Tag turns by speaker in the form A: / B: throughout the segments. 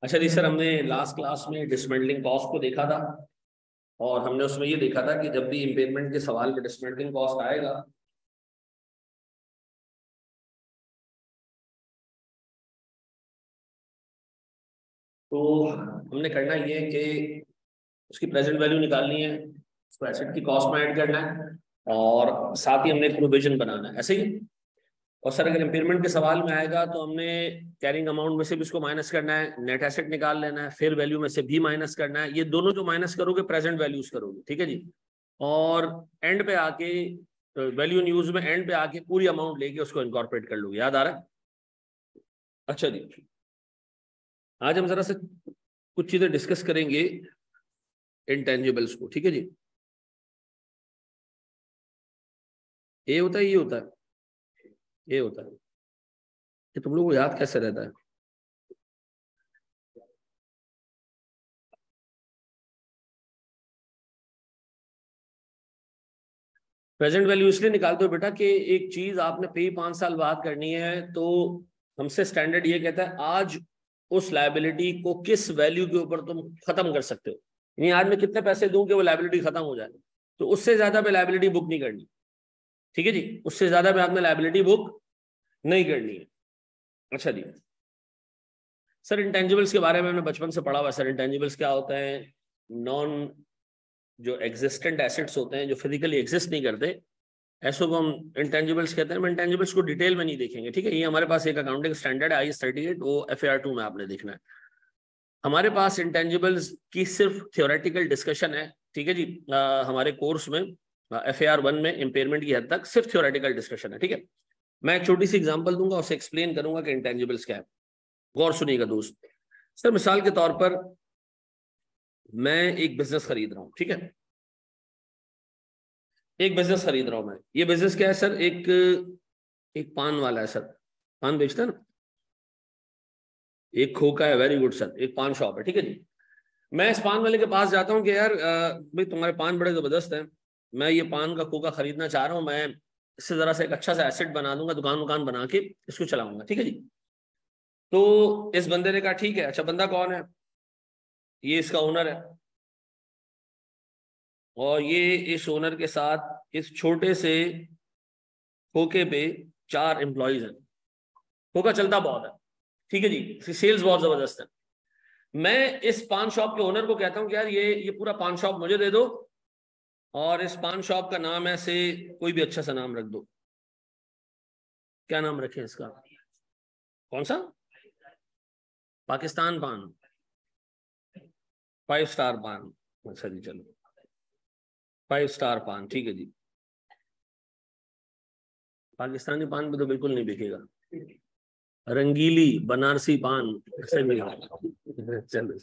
A: अच्छा जी सर, हमने last class में डिसमेंटलिंग कॉस्ट को देखा था और हमने उसमें ये देखा था कि जब भी इम्पेयरमेंट के सवाल में डिसमेंटलिंग कॉस्ट आएगा तो हमने करना ये है कि उसकी प्रेजेंट वैल्यू निकालनी है, उसको एसेट की कॉस्ट में ऐड करना है और साथ ही हमने एक प्रोविजन बनाना है, ऐसे ही। और सर अगर इम्पेयरमेंट के सवाल में आएगा तो हमने कैरिंग अमाउंट में से भी इसको माइनस करना है, नेट एसेट निकाल लेना है, फेयर वैल्यू में से भी माइनस करना है। ये दोनों जो माइनस करोगे प्रेजेंट वैल्यूज करोगे, ठीक है जी। और एंड पे आके वैल्यू न्यूज में एंड पे आके पूरी अमाउंट लेके उसको इनकॉर्पोरेट कर लोगे। याद आ रहा है? अच्छा जी, आज हम जरा से कुछ चीजें डिस्कस करेंगे इंटेंजिबल्स को, ठीक है जी। ये होता है, ये होता है, ये होता है कि तुम लोगों को याद कैसे रहता है? प्रेजेंट वैल्यू इसलिए निकालते हो बेटा कि एक चीज आपने पे 5 साल बाद करनी है, तो हमसे स्टैंडर्ड ये कहता है आज उस लायबिलिटी को किस वैल्यू के ऊपर तुम खत्म कर सकते हो। यानी आज मैं कितने पैसे दूं कि वो लायबिलिटी खत्म हो जाए, तो उससे ज्यादा पे लायबिलिटी बुक नहीं करनी, ठीक है जी। उससे ज्यादा पे आपने लायबिलिटी बुक नहीं करनी है। अच्छा जी सर, इंटेंजिबल्स के बारे में हमने बचपन से पढ़ा हुआ है। सर इंटेंजिबल्स क्या होता है? नॉन जो एग्जिस्टेंट एसेट्स होते हैं, जो फिजिकली एग्जिस्ट नहीं करते, ऐसो को हम इंटेंजिबल्स कहते हैं। हम इंटेंजिबल्स को डिटेल में नहीं देखेंगे, ठीक है। ये हमारे पास एक अकाउंटिंग स्टैंडर्ड है IAS 38, वो FAR 2 में आपने देखना है। हमारे पास इंटेंजिबल्स की सिर्फ थियोरेटिकल डिस्कशन है, ठीक है जी। हमारे कोर्स में FAR 1 में इम्पेयरमेंट की हद तक सिर्फ थियोरेटिकल डिस्कशन है, ठीक है। मैं एक छोटी सी एग्जांपल दूंगा, उसे एक्सप्लेन करूंगा कि इंटेंजिबल्स क्या है। गौर सुनिएगा दोस्त। सर मिसाल के तौर पर मैं एक बिजनेस खरीद रहा हूं, ठीक है। एक बिजनेस खरीद रहा हूं मैं। ये बिजनेस क्या है सर? एक एक पान वाला है सर, पान बेचता है ना। एक खोका है, वेरी गुड सर, एक पान शॉप है, ठीक है जी। मैं इस पान वाले के पास जाता हूँ कि यार भाई तुम्हारे पान बड़े जबरदस्त हैं, मैं ये पान का खोका खरीदना चाह रहा हूँ, मैं इससे जरा सा एक अच्छा सा एसेट बना दूंगा, दुकान वुकान बना के इसको चलाऊंगा, ठीक है जी। तो इस बंदे ने कहा ठीक है। अच्छा, बंदा कौन है? ये इसका ओनर है, और ये इस ओनर के साथ इस छोटे से खोके पे 4 एम्प्लॉइज हैं। खोका चलता बहुत है, ठीक है जी, सेल्स बहुत जबरदस्त है। मैं इस पान शॉप के ओनर को कहता हूँ कि यार ये पूरा पान शॉप मुझे दे दो, और इस पान शॉप का नाम ऐसे कोई भी अच्छा सा नाम रख दो। क्या नाम रखें इसका? कौन सा? पाकिस्तान पान, 5 स्टार पान। अच्छा जी, चलो 5 स्टार पान, ठीक है जी। पाकिस्तानी पान पे तो बिल्कुल नहीं बिकेगा। रंगीली बनारसी पान ऐसे मिलेगा। चलो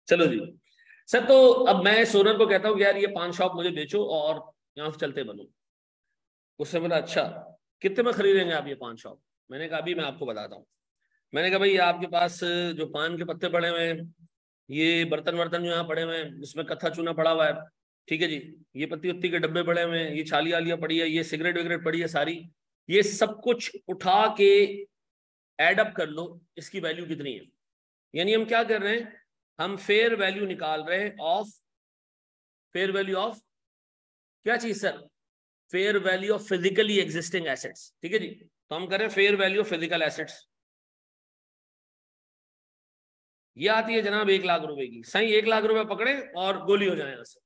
A: चलो जी सर, तो अब मैं सोनर को कहता हूँ कि यार ये पान शॉप मुझे बेचो और यहाँ से चलते बनो। उससे बोला अच्छा, कितने में खरीदेंगे आप ये पान शॉप? मैंने कहा अभी मैं आपको बताता हूँ। मैंने कहा भाई आपके पास जो पान के पत्ते पड़े हुए हैं, ये बर्तन वर्तन जो यहाँ पड़े हुए हैं, जिसमें कत्था चूना पड़ा हुआ है, ठीक है जी, ये पत्ती उत्ती के डब्बे पड़े हुए हैं, ये छाली आलियाँ पड़ी है, ये सिगरेट विगरेट पड़ी है सारी, ये सब कुछ उठा के एड अप कर लो, इसकी वैल्यू कितनी है। यानी हम क्या कर रहे हैं? हम फेयर वैल्यू निकाल रहे हैं ऑफ, फेयर वैल्यू ऑफ क्या चीज sir? Fair value of physically existing assets, ठीक है जी। तो हम करें fair value of physical assets. ये आती है जनाब 1 लाख रुपए की। सही 1 लाख रुपए पकड़े और गोली हो जाए यहां से।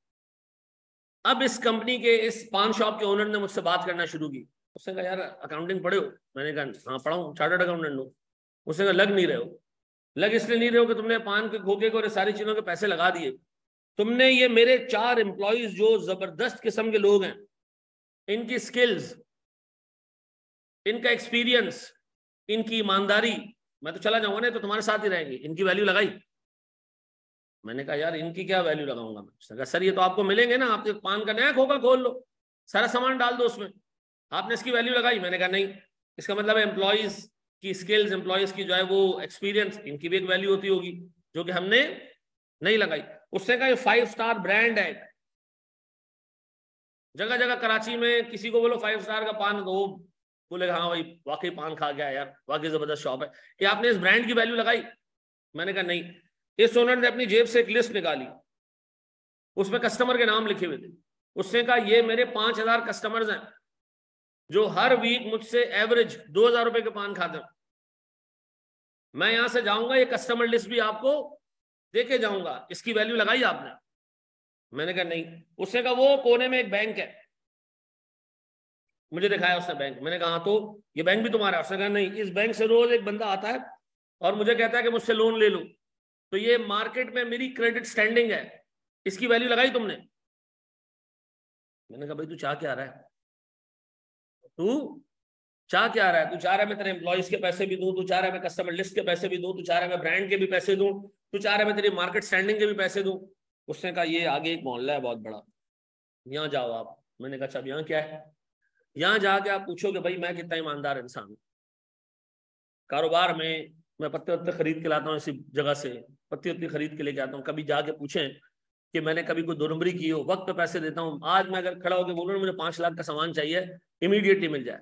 A: अब इस कंपनी के इस पान शॉप के ओनर ने मुझसे बात करना शुरू की। उसने कहा यार अकाउंटिंग पढ़े हो? मैंने कहा हाँ पढ़ा हूँ, चार्टर्ड अकाउंटेंट हूँ। उसने कहा लग नहीं रहे हो। लग इसलिए नहीं रहे हो कि तुमने पान के खोखे को और सारी चीजों के पैसे लगा दिए। तुमने ये मेरे 4 एम्प्लॉइज जो जबरदस्त किस्म के लोग हैं, इनकी स्किल्स, इनका एक्सपीरियंस, इनकी ईमानदारी, मैं तो चला जाऊंगा, नहीं तो तुम्हारे साथ ही रहेंगे, इनकी वैल्यू लगाई। मैंने कहा यार इनकी क्या वैल्यू लगाऊंगा मैं? उसने कहा सर ये तो आपको मिलेंगे ना, आप पान का नया खोखा खोल लो, सारा सामान डाल दो उसमें, आपने इसकी वैल्यू लगाई? मैंने कहा नहीं। इसका मतलब एम्प्लॉयज की स्किल्स, एम्प्लॉयज की जो है वो एक्सपीरियंस, इनकी भी एक वैल्यू होती होगी जो कि हमने नहीं लगाई। उसने कहा ये 5 स्टार ब्रांड है, जगह जगह कराची में किसी को बोलो 5 स्टार का पान दो, बोलेगा हाँ भाई वाकई पान खा गया यार, वाकई जबरदस्त शॉप है। ये आपने इस ब्रांड की वैल्यू लगाई? मैंने कहा नहीं। इस ओनर ने अपनी जेब से एक लिस्ट निकाली, उसमें कस्टमर के नाम लिखे हुए थे। उसने कहा ये मेरे 5,000 कस्टमर्स हैं जो हर वीक मुझसे एवरेज 2,000 रुपए के पान खाते हैं। मैं यहां से जाऊंगा, ये कस्टमर लिस्ट भी आपको देके जाऊंगा, इसकी वैल्यू लगाई आपने? मैंने कहा नहीं। उसने कहा वो कोने में एक बैंक है, मुझे दिखाया उसने बैंक। मैंने कहा हाँ, तो ये बैंक भी तुम्हारा है? उसने कहा नहीं, इस बैंक से रोज एक बंदा आता है और मुझे कहता है कि मुझसे लोन ले लो, तो ये मार्केट में मेरी क्रेडिट स्टैंडिंग है, इसकी वैल्यू लगाई तुमने? मैंने कहा भाई तू चाह क्या रहा है, तू चाह क्या रहा है? तू चाह रहा है मैं तेरे एम्प्लॉइज के पैसे भी दूं, तू चाह रहा है मैं कस्टमर लिस्ट के पैसे भी दूं, तू चाह रहा है मैं ब्रांड के भी पैसे दूं, तू चाह रहा है मैं तेरी मार्केट स्टैंडिंग के भी पैसे दूं? उसने कहा ये आगे एक मोहल्ला है बहुत बड़ा, यहाँ जाओ आप। मैंने कहा अच्छा यहाँ क्या है? यहाँ जाके आप पूछोगे भाई मैं कितना ईमानदार इंसान हूँ, कारोबार में मैं पत्ते वत्ते खरीद के लाता हूँ इसी जगह से, पत्ती वत्ती खरीद के लेके आता हूँ, कभी जाके पूछें कि मैंने कभी कोई दो नंबरी की हो, वक्त पे पैसे देता हूँ। आज मैं अगर खड़ा होकर बोलूँ मुझे 5 लाख का सामान चाहिए, इमीडिएटली मिल जाए।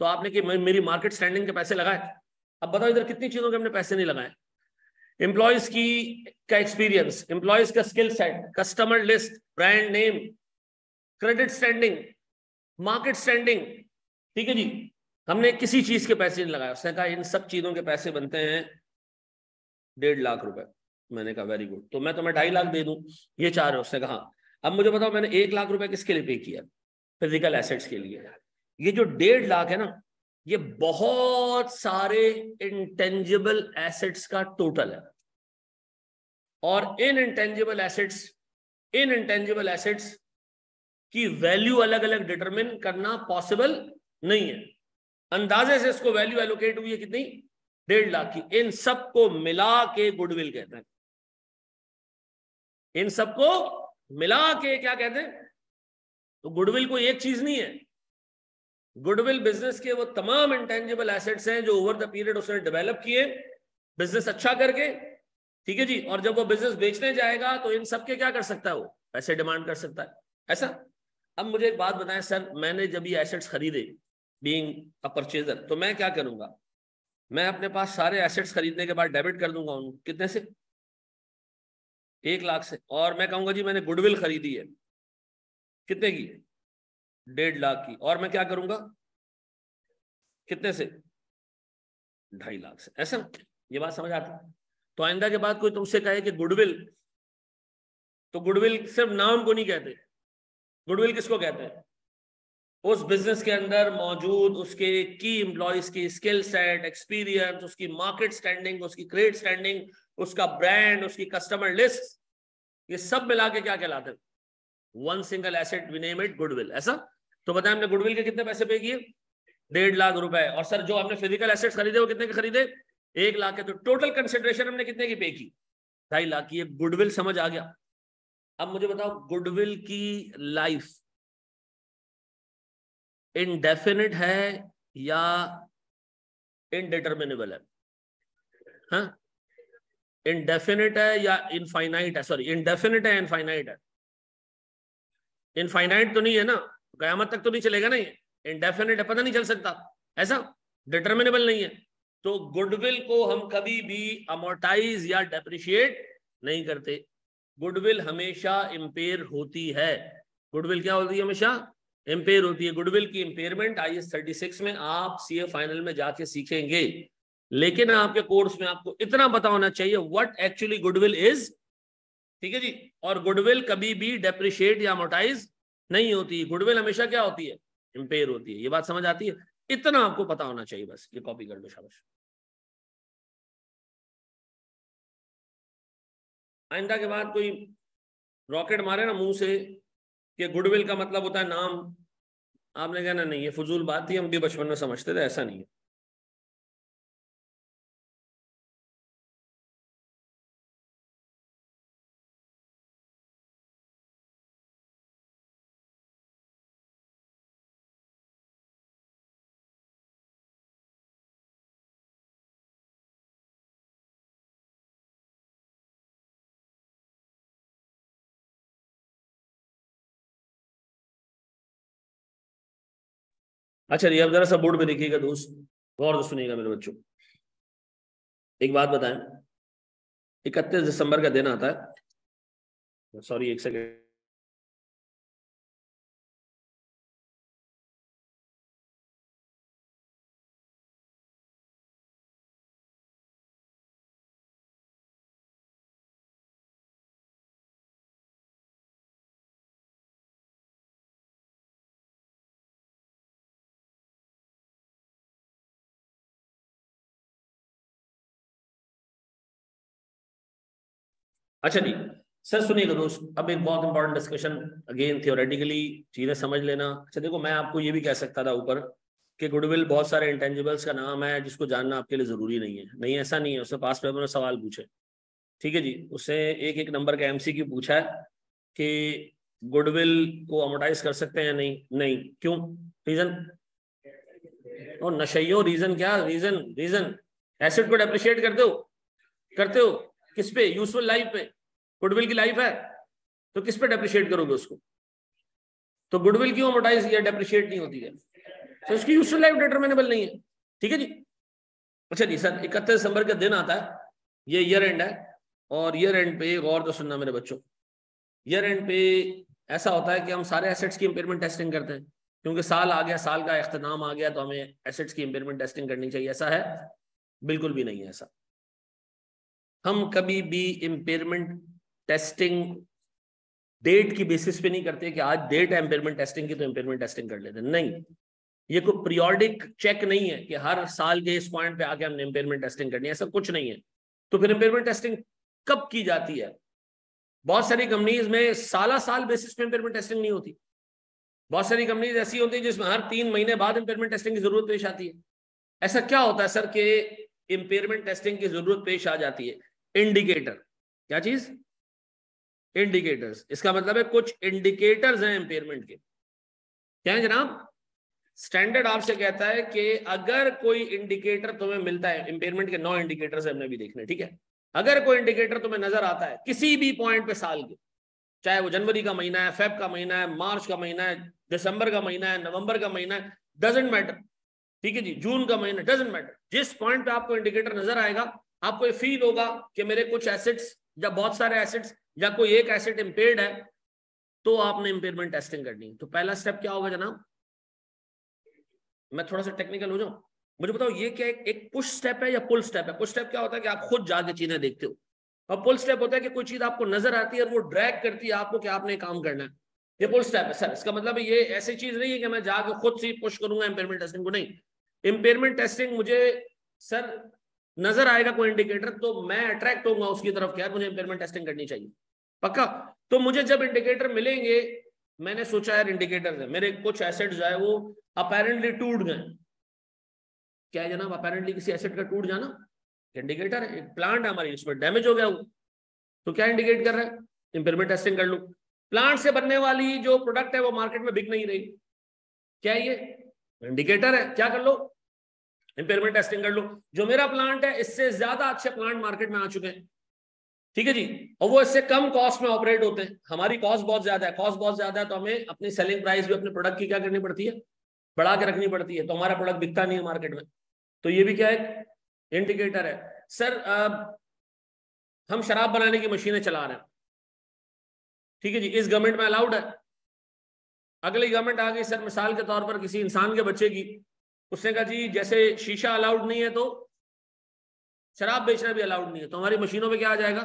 A: तो आपने कि मेरी मार्केट स्टैंडिंग के पैसे लगाए? अब बताओ इधर कितनी चीजों के हमने पैसे नहीं लगाए। एम्प्लॉयज की का एक्सपीरियंस, एम्प्लॉयज का skill set, customer list, brand name, credit standing, market standing, ठीक है जी, हमने किसी चीज के पैसे नहीं लगाए। उसने कहा इन सब चीजों के पैसे बनते हैं 1.5 लाख रुपए। मैंने कहा वेरी गुड, तो मैं तुम्हें 2.5 लाख दे दूं, ये चाह रहे हो? उसने कहा हाँ। अब मुझे बताओ मैंने 1 लाख रुपए किसके लिए पे किया? फिजिकल एसेट्स के लिए। ये जो 1.5 लाख है ना, ये बहुत सारे इंटेंजिबल एसेट्स का टोटल है। और इन इंटेंजिबल एसेट्स की वैल्यू अलग अलग डिटरमिन करना पॉसिबल नहीं है। अंदाजे से इसको वैल्यू एलोकेट हुई है कितनी? 1.5 लाख की। इन सबको मिला के गुडविल कहते हैं। इन सबको मिला के क्या कहते हैं? तो गुडविल कोई एक चीज नहीं है। गुडविल बिजनेस के वो तमाम इंटेंजिबल एसेट्स हैं जो ओवर द पीरियड उसने डेवलप किए, बिजनेस अच्छा करके, ठीक है जी। और जब वो बिजनेस बेचने जाएगा तो इन सबके क्या कर सकता है? वो पैसे डिमांड कर सकता है, ऐसा। अब मुझे एक बात बताएं सर, मैंने जब ये एसेट्स खरीदे बीइंग अ परचेजर, तो मैं क्या करूंगा? मैं अपने पास सारे एसेट्स खरीदने के बाद डेबिट कर दूंगा उनको, कितने से? 1 लाख से। और मैं कहूंगा जी मैंने गुडविल खरीदी है, कितने की? 1.5 लाख की। और मैं क्या करूंगा? कितने से? 2.5 लाख से, ऐसा। ये बात समझ आती है? तो आइंदा के बाद कोई तुमसे कहे कि गुडविल, तो गुडविल सिर्फ नाम को नहीं कहते। गुडविल किसको कहते हैं? उस बिजनेस के अंदर मौजूद उसके की एम्प्लॉयज की स्किल सेट, एक्सपीरियंस, उसकी मार्केट स्टैंडिंग, उसकी क्रेडिट स्टैंडिंग, उसका ब्रांड, उसकी कस्टमर लिस्ट, ये सब मिला के क्या कहलाते हैं? One single asset, we name it goodwill, ऐसा। तो बताएं हमने गुडविल के कितने पैसे पे किए? 1.5 लाख रुपए। और सर जो हमने फिजिकल एसेट्स खरीदे वो कितने के खरीदे? 1 लाख के। तो टोटल कंसिडरेशन हमने कितने की पे की? 2.5 लाख की। ये गुडविल समझ आ गया? अब मुझे बताओ गुडविल की लाइफ इनडेफिनिट है या इनडिटर्मिनेबल है? हाँ, इनडेफिनिट है या इनफाइनाइट है? सॉरी, इनडेफिनिट है, इनफाइनाइट है? इनफाइनाइट तो नहीं है ना, कयामत तक तो नहीं चलेगा ना ये। इनडेफिनिट है, पता नहीं चल सकता, ऐसा। डिटर्मिनेबल नहीं है। तो गुडविल को हम कभी भी अमोर्टाइज या डेप्रिशिएट नहीं करते। गुडविल हमेशा इंपेयर होती है। गुडविल क्या होती है? हमेशा इंपेयर होती है। गुडविल की इंपेयरमेंट IAS 36 में आप CA फाइनल में जाके सीखेंगे। लेकिन आपके कोर्स में आपको इतना पता होना चाहिए व्हाट एक्चुअली गुडविल इज, ठीक है जी। और गुडविल कभी भी डेप्रिशिएट या अमोर्टाइज नहीं होती। गुडविल हमेशा क्या होती है? इंपेयर होती है। ये बात समझ आती है? इतना आपको पता होना चाहिए बस। ये कॉपी कर दो, शाबाश। आइंदा के बाद कोई रॉकेट मारे ना मुंह से कि गुडविल का मतलब होता है नाम, आपने कहना नहीं, ये फजूल बात थी, हम भी बचपन में समझते थे, ऐसा नहीं है। अच्छा जी, अब जरा सा बोर्ड पे देखिएगा दोस्त, गौर से सुनिएगा मेरे बच्चों। एक बात बताएं, 31 दिसंबर का दिन आता है, सॉरी एक सेकेंड, अच्छा जी सर सुनिएगा दोस्त, अब एक बहुत इंपॉर्टेंट डिस्कशन, अगेन थियोरेटिकली चीजें समझ लेना। अच्छा देखो, मैं आपको ये भी कह सकता था ऊपर कि गुडविल बहुत सारे इंटेंजिबल्स का नाम है जिसको जानना आपके लिए जरूरी नहीं है। नहीं, ऐसा नहीं है। उससे पास पेपर में सवाल पूछे, ठीक है जी, उससे एक एक नंबर का एमसीक्यू पूछा है कि गुडविल को अमोर्टाइज कर सकते हैं या नहीं। नहीं, क्यों? रीजन? और नशइयो, रीजन क्या? रीजन रीजन एसेट को डेप्रिशिएट करते हो, करते हो किस पे? यूजफुल लाइफ पे। गुडविल की लाइफ है तो किस पे डेप्रिशिएट करोगे उसको? तो गुडविल क्यों अमोर्टाइज या डेप्रिशिएट नहीं होती है? तो उसकी यूजफुल लाइफ डिटरमिनेबल नहीं है, ठीक है जी। अच्छा जी सर, 31 दिसंबर का दिन आता है, ये ईयर एंड है, और ईयर एंड पे गौर तो सुनना मेरे बच्चों, ईयर एंड पे ऐसा होता है कि हम सारे एसेट्स की इंपेयरमेंट टेस्टिंग करते हैं, क्योंकि साल आ गया, साल का इख्तिताम आ गया, तो हमें एसेट्स की इंपेयरमेंट टेस्टिंग करनी चाहिए। ऐसा है? बिल्कुल भी नहीं है ऐसा। हम कभी भी इंपेयरमेंट टेस्टिंग डेट की बेसिस पे नहीं करते कि आज डेट है इंपेयरमेंट टेस्टिंग की तो इंपेयरमेंट टेस्टिंग कर लेते हैं। नहीं, ये कोई पीरियोडिक चेक नहीं है कि हर साल के इस पॉइंट पे आके हमने इंपेयरमेंट टेस्टिंग करनी है, ऐसा कुछ नहीं है। तो फिर इंपेयरमेंट टेस्टिंग कब की जाती है? बहुत सारी कंपनीज में साल साल बेसिस पे इंपेयरमेंट टेस्टिंग नहीं होती। बहुत सारी कंपनीज ऐसी होती है जिसमें हर 3 महीने बाद इंपेयरमेंट टेस्टिंग की जरूरत पेश आती है। ऐसा क्या होता है सर कि इंपेयरमेंट टेस्टिंग की जरूरत पेश आ जाती है? इंडिकेटर। क्या चीज? इंडिकेटर्स। इसका मतलब है कुछ इंडिकेटर्स हैं इंपेयरमेंट के। क्या है जनाब? स्टैंडर्ड आपसे कहता है कि अगर कोई इंडिकेटर तुम्हें मिलता है, इंपेयरमेंट के 9 इंडिकेटर्स हमने भी देखने, ठीक है, अगर कोई इंडिकेटर तुम्हें नजर आता है किसी भी पॉइंट पे साल के, चाहे वो जनवरी का महीना है, फेब का महीना है, मार्च का महीना है, दिसंबर का महीना है, नवंबर का महीना है, डजेंट मैटर, ठीक है जी, जून का महीना, डजेंट मैटर, जिस पॉइंट पे आपको इंडिकेटर नजर आएगा, आपको ये फील होगा कि मेरे कुछ एसेट्स या बहुत सारे एसेट्स या कोई एक एसेट इंपेयर्ड है, तो आपने इंपेयरमेंट टेस्टिंग करनी है। तो पहला स्टेप क्या होगा जनाब? मैं थोड़ा सा टेक्निकल हो जाऊं, मुझे बताओ ये क्या एक पुश स्टेप है या पुल स्टेप है? पुश स्टेप क्या होता है कि आप खुद जाके चीजें देखते हो, और पुल स्टेप होता है कि कोई चीज आपको नजर आती है और वो ड्रैग करती है आपको कि आपने काम करना है। ये पुल स्टेप है सर। इसका मतलब ये ऐसी चीज नहीं है कि मैं जाके खुद से पुश करूंगा इंपेयरमेंट टेस्टिंग को, नहीं। इंपेयरमेंट टेस्टिंग मुझे सर नजर आएगा कोई इंडिकेटर तो मैं अट्रैक्ट होऊंगा उसकी तरफ, क्या मुझे इंपेयरमेंट टेस्टिंग करनी चाहिए, पक्का। तो मुझे जब इंडिकेटर मिलेंगे, मैंने सोचा यार इंडिकेटर है, मेरे कुछ एसेट जो है वो अपेरेंटली टूट गए। क्या है जनाब? अपेरेंटली किसी एसेट का टूट जाना इंडिकेटर है। एक प्लांट है हमारी, उसमें डैमेज हो गया वो, तो क्या इंडिकेट कर रहा है? इंपेयरमेंट टेस्टिंग कर लो। प्लांट से बनने वाली जो प्रोडक्ट है वो मार्केट में बिक नहीं रही, क्या है ये? इंडिकेटर है। क्या कर लो? इंपेयरमेंट टेस्टिंग कर लो। जो मेरा प्लांट है इससे ज्यादा अच्छे प्लांट मार्केट में आ चुके हैं, ठीक है जी, और वो इससे कम कॉस्ट में ऑपरेट होते हैं। हमारी कॉस्ट बहुत ज्यादा है, कॉस्ट बहुत ज्यादा है, तो हमें अपनी सेलिंग प्राइस भी अपने प्रोडक्ट की क्या करनी पड़ती है? बढ़ा के रखनी पड़ती है, तो हमारा प्रोडक्ट बिकता नहीं है मार्केट में। तो ये भी क्या है? इंडिकेटर है सर। हम शराब बनाने की मशीनें चला रहे हैं, ठीक है जी, इस गवर्नमेंट में अलाउड है। अगली गवर्नमेंट आ गई सर, मिसाल के तौर पर किसी इंसान के बच्चे की, उसने कहा जी जैसे शीशा अलाउड नहीं है तो शराब बेचना भी अलाउड नहीं है, तो हमारी मशीनों पे क्या आ जाएगा?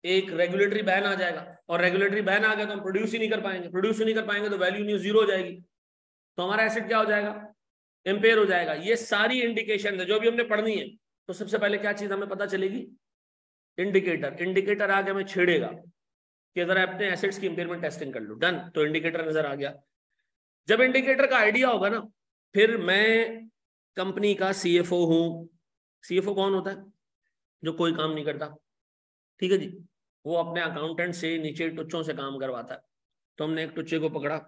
A: एक रेगुलेटरी बैन आ जाएगा, और रेगुलेटरी बैन आ गया तो हम प्रोड्यूस ही नहीं कर पाएंगे, प्रोड्यूस ही नहीं कर पाएंगे तो वैल्यू न्यू जीरो हो जाएगी, तो हमारा एसेट क्या हो जाएगा? इंपेयर हो जाएगा। ये सारी इंडिकेशन है जो भी हमने पढ़नी है। तो सबसे पहले क्या चीज हमें पता चलेगी? इंडिकेटर। इंडिकेटर आगे हमें छेड़ेगा कि अगर अपने एसेट्स की इंपेयरमेंट टेस्टिंग कर लो, डन, तो इंडिकेटर नजर आ गया। जब इंडिकेटर का आइडिया होगा ना, फिर मैं कंपनी का सीएफओ हूं। सीएफओ कौन होता है? जो कोई काम नहीं करता, ठीक है जी, वो अपने अकाउंटेंट से नीचे टुच्चों से काम करवाता है। तो हमने एक टुच्चे को पकड़ा,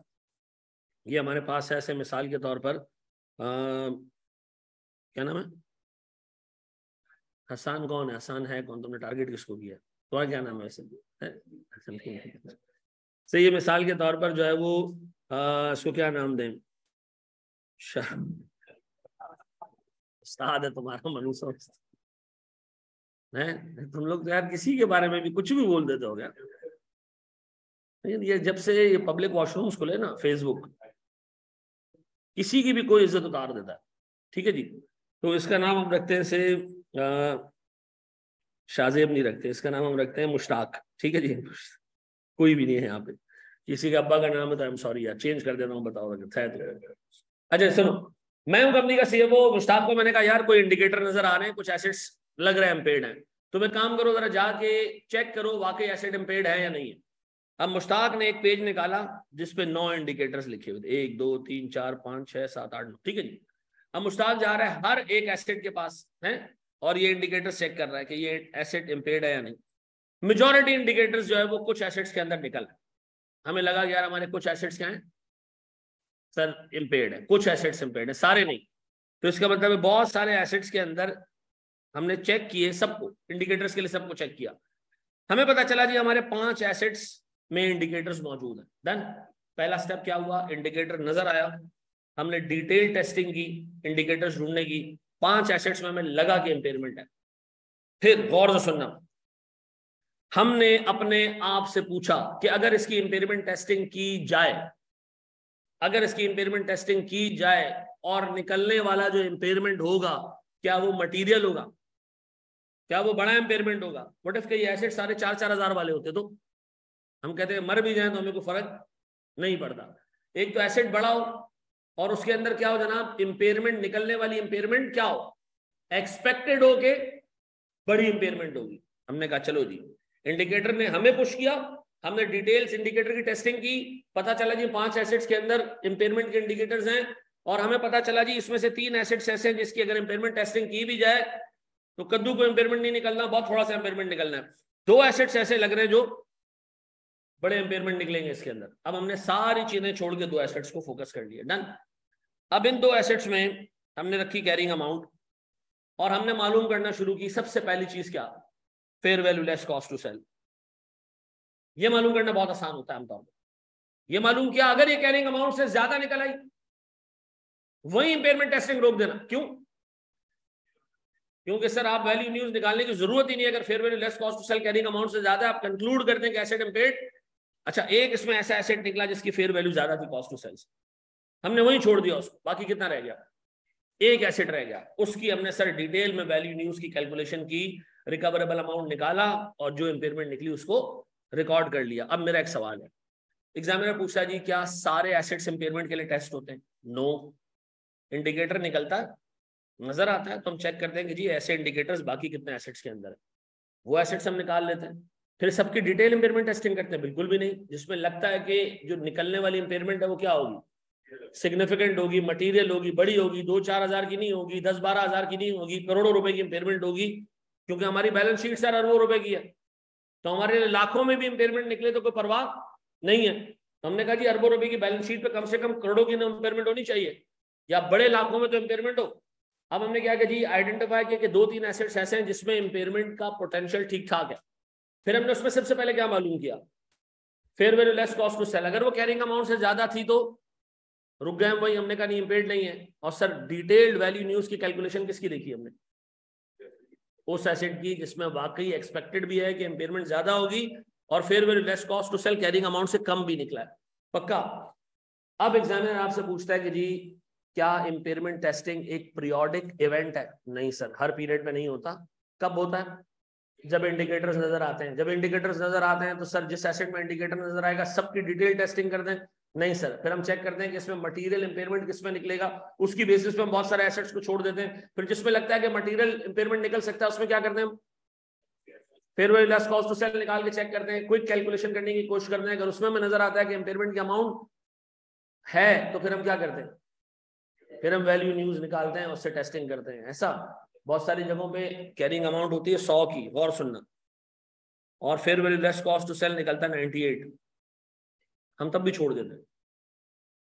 A: ये हमारे पास है, ऐसे मिसाल के तौर पर क्या नाम है? हसान कौन है? हसान है कौन? तुमने टारगेट किसको किया? तुम्हारा क्या नाम है वैसे? सही, ये मिसाल के तौर पर जो है वो इसको क्या नाम दें, शर्म उस्ताद है तुम्हारा मनु समझता है। तुम लोग तो यार किसी के बारे में भी कुछ भी बोल देते हो क्या। ये जब से ये पब्लिक वॉशरूम्स खुले ना, फेसबुक किसी की भी कोई इज्जत उतार देता है। ठीक है जी, तो इसका नाम हम रखते हैं से शाजेब नहीं रखते, इसका नाम हम रखते हैं मुश्ताक। ठीक है जी, कोई भी नहीं है यहाँ पे, किसी का अब्बा का नाम है तो आई एम सॉरी यार, चेंज कर देता हूँ, बताओ अगर तो। अच्छा सुनो, मैं हूँ कंपनी का सीएफओ, मुश्ताक को मैंने कहा यार कोई इंडिकेटर नजर आ रहे हैं, कुछ एसेट्स लग रहे हैं इम्पेयर्ड हैं, तो मैं काम करो जरा जाके चेक करो वाकई एसेट इम्पेयर्ड है या नहीं है। अब मुश्ताक ने एक पेज निकाला जिसपे 9 इंडिकेटर्स लिखे हुए थे, 1 2 3 4 5 6 7 8 9। ठीक है जी, अब मुश्ताक जा रहा है हर एक एसेट के पास है और ये इंडिकेटर चेक कर रहा है कि ये एसेट इम्पेयर्ड है या नहीं। मेजॉरिटी इंडिकेटर्स जो है वो कुछ एसेट्स के अंदर निकल, हमें लगा यार हमारे कुछ एसेट्स क्या हैं सर इम्पेयर्ड है, कुछ एसेट्स इम्पेयर्ड है, सारे नहीं। तो इसका मतलब है बहुत सारे एसेट्स के अंदर हमने चेक किए, सबको इंडिकेटर्स के लिए सबको चेक किया, हमें पता चला जी हमारे 5 एसेट्स में इंडिकेटर्स मौजूद है। डन। पहला स्टेप क्या हुआ, इंडिकेटर नजर आया, हमने डिटेल टेस्टिंग की इंडिकेटर्स ढूंढने की, 5 एसेट्स में हमें लगा कि इंपेयरमेंट है। फिर गौर से सुनना, हमने अपने आप से पूछा कि अगर इसकी इंपेयरमेंट टेस्टिंग की जाए, अगर इसकी इंपेयरमेंट टेस्टिंग की जाए और निकलने वाला जो इंपेयरमेंट होगा क्या वो मटीरियल होगा, क्या वो बड़ा इंपेयरमेंट होगा। व्हाट इफ ये एसेट सारे 4-4 हजार वाले होते तो हम कहते हैं मर भी जाए तो हमें कोई फर्क नहीं पड़ता। एक तो एसेट बड़ा हो और उसके अंदर क्या हो जनाब, इंपेयरमेंट, निकलने वाली इंपेयरमेंट क्या हो, एक्सपेक्टेड हो के बड़ी इंपेयरमेंट होगी। हमने कहा चलो जी, इंडिकेटर ने हमें पुश किया, हमने डिटेल्स इंडिकेटर की टेस्टिंग की, पता चला जी 5 एसेट्स के अंदर इंपेयरमेंट के इंडिकेटर्स हैं और हमें पता चला जी इसमें से 3 एसेट्स ऐसे हैं जिसकी अगर इंपेयरमेंट टेस्टिंग की भी जाए तो कद्दू को इंपेयरमेंट नहीं निकलना, बहुत थोड़ा सा इंपेयरमेंट निकलना है। 2 एसेट्स ऐसे लग रहे हैं जो बड़े इंपेयरमेंट निकलेंगे इसके अंदर। अब हमने सारी चीजें छोड़ के 2 एसेट्स को फोकस कर लिया। डन। अब इन 2 एसेट्स में हमने रखी कैरिंग अमाउंट और हमने मालूम करना शुरू की, सबसे पहली चीज क्या, fair value less cost to sell. ये मालूम करना बहुत आसान होता है आमतौर पर। ये मालूम किया, अगर ये कैरिंग अमाउंट से ज्यादा निकल आई वही इंपेयरमेंट टेस्टिंग रोक देना। क्यों? क्योंकि सर आप वैल्यू न्यूज निकालने की जरूरत ही नहीं है, अगर fair value less cost to sell carrying amount से ज्यादा आप कंक्लूड करते हैं कि एसेट इम्पेयर्ड। अच्छा, एक इसमें ऐसा एसेट निकला जिसकी फेयर वैल्यू ज्यादा थी कॉस्ट टू सेल्स, हमने वही छोड़ दिया उसको, बाकी कितना रह गया, एक एसेट रह गया, उसकी हमने सर डिटेल में वैल्यू न्यूज की कैलकुलेशन की, रिकवरेबल अमाउंट निकाला और जो इंपेयरमेंट निकली उसको रिकॉर्ड कर लिया। अब मेरा एक सवाल है, एग्जामिनर पूछता है जी क्या सारे एसेट्स इंपेयरमेंट के लिए टेस्ट होते हैं? नो। इंडिकेटर निकलता है, नजर आता है तो हम चेक करते हैं कि जी ऐसे इंडिकेटर्स बाकी कितने एसेट्स के अंदर है, वो एसेट्स हम निकाल लेते हैं। फिर सबकी डिटेल इंपेयरमेंट टेस्टिंग करते हैं? बिल्कुल भी नहीं। जिसमें लगता है कि जो निकलने वाली इंपेयरमेंट है वो क्या होगी, सिग्निफिकेंट होगी, मटेरियल होगी, बड़ी होगी, 2-4 हजार की नहीं होगी, 10-12 हजार की नहीं होगी, करोड़ों रुपए की इंपेयरमेंट होगी, क्योंकि हमारी बैलेंस शीट सर अरबों रुपए की है, तो हमारे लाखों में भी इंपेयरमेंट निकले तो कोई परवाह नहीं है। हमने कहा जी अरबों रुपए की बैलेंस शीट पे कम से कम करोड़ों की इंपेयरमेंट होनी चाहिए, या बड़े लाखों में तो इंपेयरमेंट हो। अब हमने क्या किया जी, आइडेंटिफाई किया कि 2-3 एसेट्स ऐसे हैं जिसमें इंपेयरमेंट का पोटेंशियल ठीक ठाक है। फिर हमने उसमें सबसे पहले क्या मालूम किया, fair value less cost to sell. अगर वो कैरिंग अमाउंट से ज्यादा थी तो रुक गए हम वही, हमने कहा नहीं इम्पेयर्ड नहीं है। और सर डिटेल्ड वैल्यू न्यूज की कैलकुलेशन किसकी देखी हमने, उस एसेट की जिसमें वाकई एक्सपेक्टेड भी है कि इंपेयरमेंट ज्यादा होगी और fair value less cost to sell carrying amount से कम भी निकला है, पक्का। अब एग्जामिनर आपसे पूछता है कि जी क्या इंपेयरमेंट टेस्टिंग एक पीरियोडिक इवेंट है? नहीं सर, हर पीरियड में नहीं होता। कब होता है? जब इंडिकेटर्स नजर आते हैं। जब इंडिकेटर्स नजर आते हैं तो सर जिस एसेट में इंडिकेटर नजर आएगा सबकी डिटेल टेस्टिंग करते हैं? नहीं सर, फिर हम चेक करते हैं कि इसमें मटेरियल इंपेयरमेंट किसमें निकलेगा, उसकी बेसिस पे हम बहुत सारे एसेट्स को छोड़ देते हैं। फिर जिसमें लगता है कि मटेरियल इंपेयरमेंट निकल सकता है उसमें क्या करते हैं हम, fair value less cost to sell निकाल के चेक करते हैं, क्विक कैलकुलेशन करने की कोशिश करते हैं। अगर उसमें हमें नजर आता है कि इंपेयरमेंट की अमाउंट है तो फिर हम क्या करते हैं, फिर हम वैल्यू न्यूज निकालते हैं, उससे टेस्टिंग करते हैं। ऐसा बहुत सारी जगहों पे कैरिंग अमाउंट होती है 100 की, गौर सुनना, और fair value less cost to sell निकलता है 98, हम तब भी छोड़ देते हैं।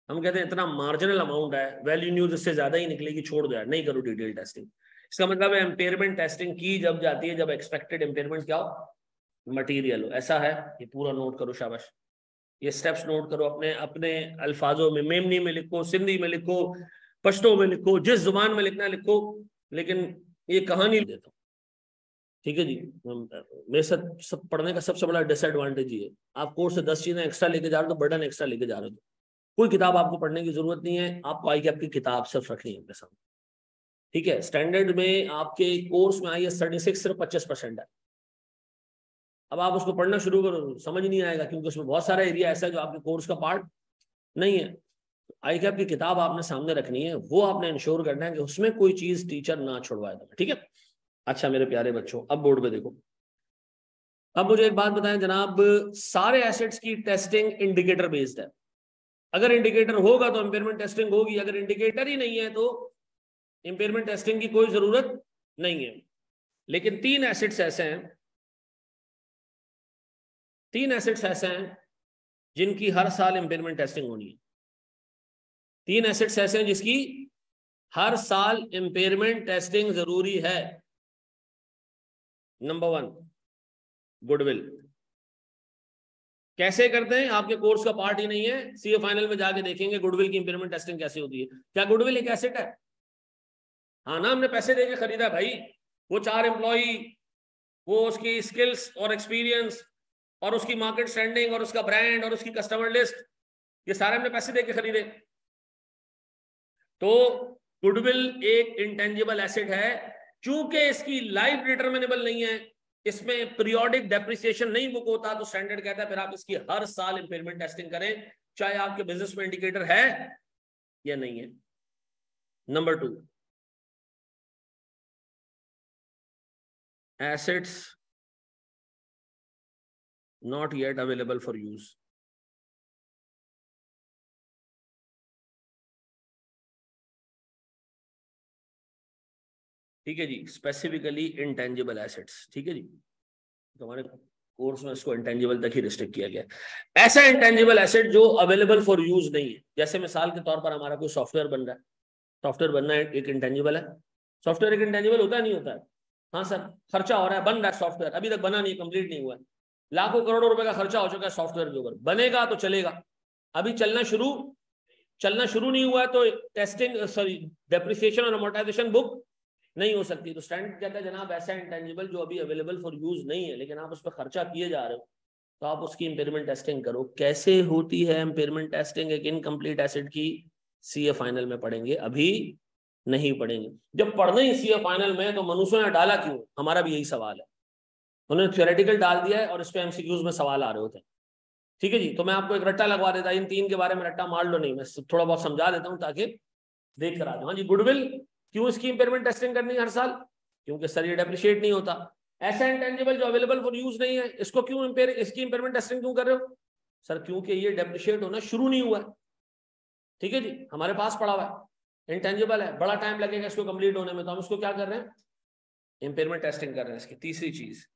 A: हम कहते हैं इतना मार्जिनल अमाउंट है, वैल्यू न्यूज इससे ज्यादा ही निकलेगी, छोड़ दो यार, नहीं करो डिटेल टेस्टिंग। इसका मतलब है इंपेयरमेंट टेस्टिंग की जब जाती है जब एक्सपेक्टेड इंपेयरमेंट क्या हो, मटीरियल हो। ऐसा है, ये पूरा नोट करो, शाबाश। ये स्टेप्स नोट करो, अपने अपने अल्फाजों में, मेमनी में लिखो, सिंधी में लिखो, पश्तो में लिखो, जिस जुबान में लिखना लिखो, लेकिन ये कहानी देता हूँ, ठीक है जी। मेरे साथ सब पढ़ने का सबसे बड़ा डिसएडवांटेज ये है, आप कोर्स से 10 चीजें एक्स्ट्रा लेके जा रहे हो तो बर्डन एक्स्ट्रा लेके जा रहे हो। कोई किताब आपको पढ़ने की जरूरत नहीं है, आपको आई कि आपकी किताब सिर्फ रखनी है अपने सामने, ठीक है। स्टैंडर्ड में आपके कोर्स में IAS 36 सिर्फ 25% है। अब आप उसको पढ़ना शुरू करो, समझ नहीं आएगा, क्योंकि उसमें बहुत सारा एरिया ऐसा है जो आपके कोर्स का पार्ट नहीं है। आई कैप की किताब आपने सामने रखनी है, वो आपने इंश्योर करना है कि उसमें कोई चीज टीचर ना छुड़वाए, ठीक है। अच्छा मेरे प्यारे बच्चों, अब बोर्ड पे देखो। अब मुझे एक बात बताएं जनाब, सारे एसेट्स की टेस्टिंग इंडिकेटर बेस्ड है। अगर इंडिकेटर होगा तो इंपेयरमेंट टेस्टिंग होगी, अगर इंडिकेटर ही नहीं है तो इंपेयरमेंट टेस्टिंग की कोई जरूरत नहीं है। लेकिन तीन एसेट्स ऐसे हैं जिनकी हर साल इंपेयरमेंट टेस्टिंग होनी है। तीन एसेट्स ऐसे हैं जिसकी हर साल इंपेयरमेंट टेस्टिंग जरूरी है। Number 1 goodwill. कैसे करते हैं, आपके कोर्स का पार्ट ही नहीं है, सीए फाइनल में जाके देखेंगे गुडविल की इंपेयरमेंट टेस्टिंग कैसे होती है। क्या गुडविल एक एसेट है? हाँ ना, हमने पैसे देके खरीदा भाई। वो 4 एम्प्लॉई, वो उसकी स्किल्स और एक्सपीरियंस और उसकी मार्केट स्टैंडिंग और उसका ब्रांड और उसकी कस्टमर लिस्ट, ये सारे हमने पैसे देके खरीदे। तो गुडविल एक इंटेंजिबल एसेट है, चूंकि इसकी लाइफ डिटरमिनेबल नहीं है, इसमें पीरियोडिक डेप्रिसिएशन नहीं बुक होता, तो स्टैंडर्ड कहता है फिर आप इसकी हर साल इंपेयरमेंट टेस्टिंग करें, चाहे आपके बिजनेस में इंडिकेटर है या नहीं है। Number 2 assets not yet available for use। ठीक है जी, स्पेसिफिकली इंटेंजिबल एसेट्स, ठीक है जी। तो हमारे कोर्स में इसको इंटेंजिबल तक ही रिस्ट्रिक्ट किया गया है। ऐसा इंटेंजिबल एसेट जो अवेलेबल फॉर यूज नहीं है, जैसे मिसाल के तौर पर हमारा कोई सॉफ्टवेयर बन रहा है, सॉफ्टवेयर बनना एक इंटेंजिबल है। सॉफ्टवेयर एक इंटेंजिबल होता है, नहीं होता है? हाँ सर, खर्चा हो रहा है, बन रहा है सॉफ्टवेयर, अभी तक बना नहीं, कंप्लीट नहीं हुआ है, लाखों करोड़ों रुपए का खर्चा हो चुका है सॉफ्टवेयर के ऊपर, बनेगा तो चलेगा, अभी चलना शुरू नहीं हुआ है, तो टेस्टिंग डेप्रिसिएशन और अमोर्टाइजेशन बुक नहीं हो सकती। तो स्टैंडर्ड कहता है जनाब ऐसा इंटेंजिबल जो अभी अवेलेबल फॉर यूज नहीं है, लेकिन आप उस पर खर्चा किए जा रहे हो, तो आप उसकी इंपेयरमेंट टेस्टिंग करो। कैसे होती है इंपेयरमेंट टेस्टिंग एक इनकम्प्लीट एसेट की, सीए फाइनल में पढ़ेंगे, अभी नहीं पढ़ेंगे। जब पढ़ना ही सीए फाइनल में, तो मनुष्यों ने डाला क्यों? हमारा भी यही सवाल है। उन्होंने थ्योरेटिकल डाल दिया है और इस पे एमसीक्यूज में सवाल आ रहे होते हैं, ठीक है जी। तो मैं आपको एक रट्टा लगवा देता, इन तीन के बारे में रट्टा मार लो नहीं, मैं थोड़ा बहुत समझा देता हूँ ताकि देख कर आ जाओ। हाँ जी, गुडविल क्यों इसकी इंपेयरमेंट टेस्टिंग करनी है हर साल? क्योंकि सर ये डेप्रिशिएट नहीं होता। ऐसा इंटेंजिबल जो अवेलेबल फॉर यूज नहीं है, इसको क्यों इसकी इंपेयरमेंट टेस्टिंग क्यों कर रहे हो? सर क्योंकि ये डेप्रिशिएट होना शुरू नहीं हुआ है, ठीक है जी, हमारे पास पड़ा हुआ है, इंटेंजिबल है, बड़ा टाइम लगेगा इसको कंप्लीट होने में, तो हम इसको क्या कर रहे हैं? इंपेयरमेंट टेस्टिंग कर रहे हैं इसकी। तीसरी चीज,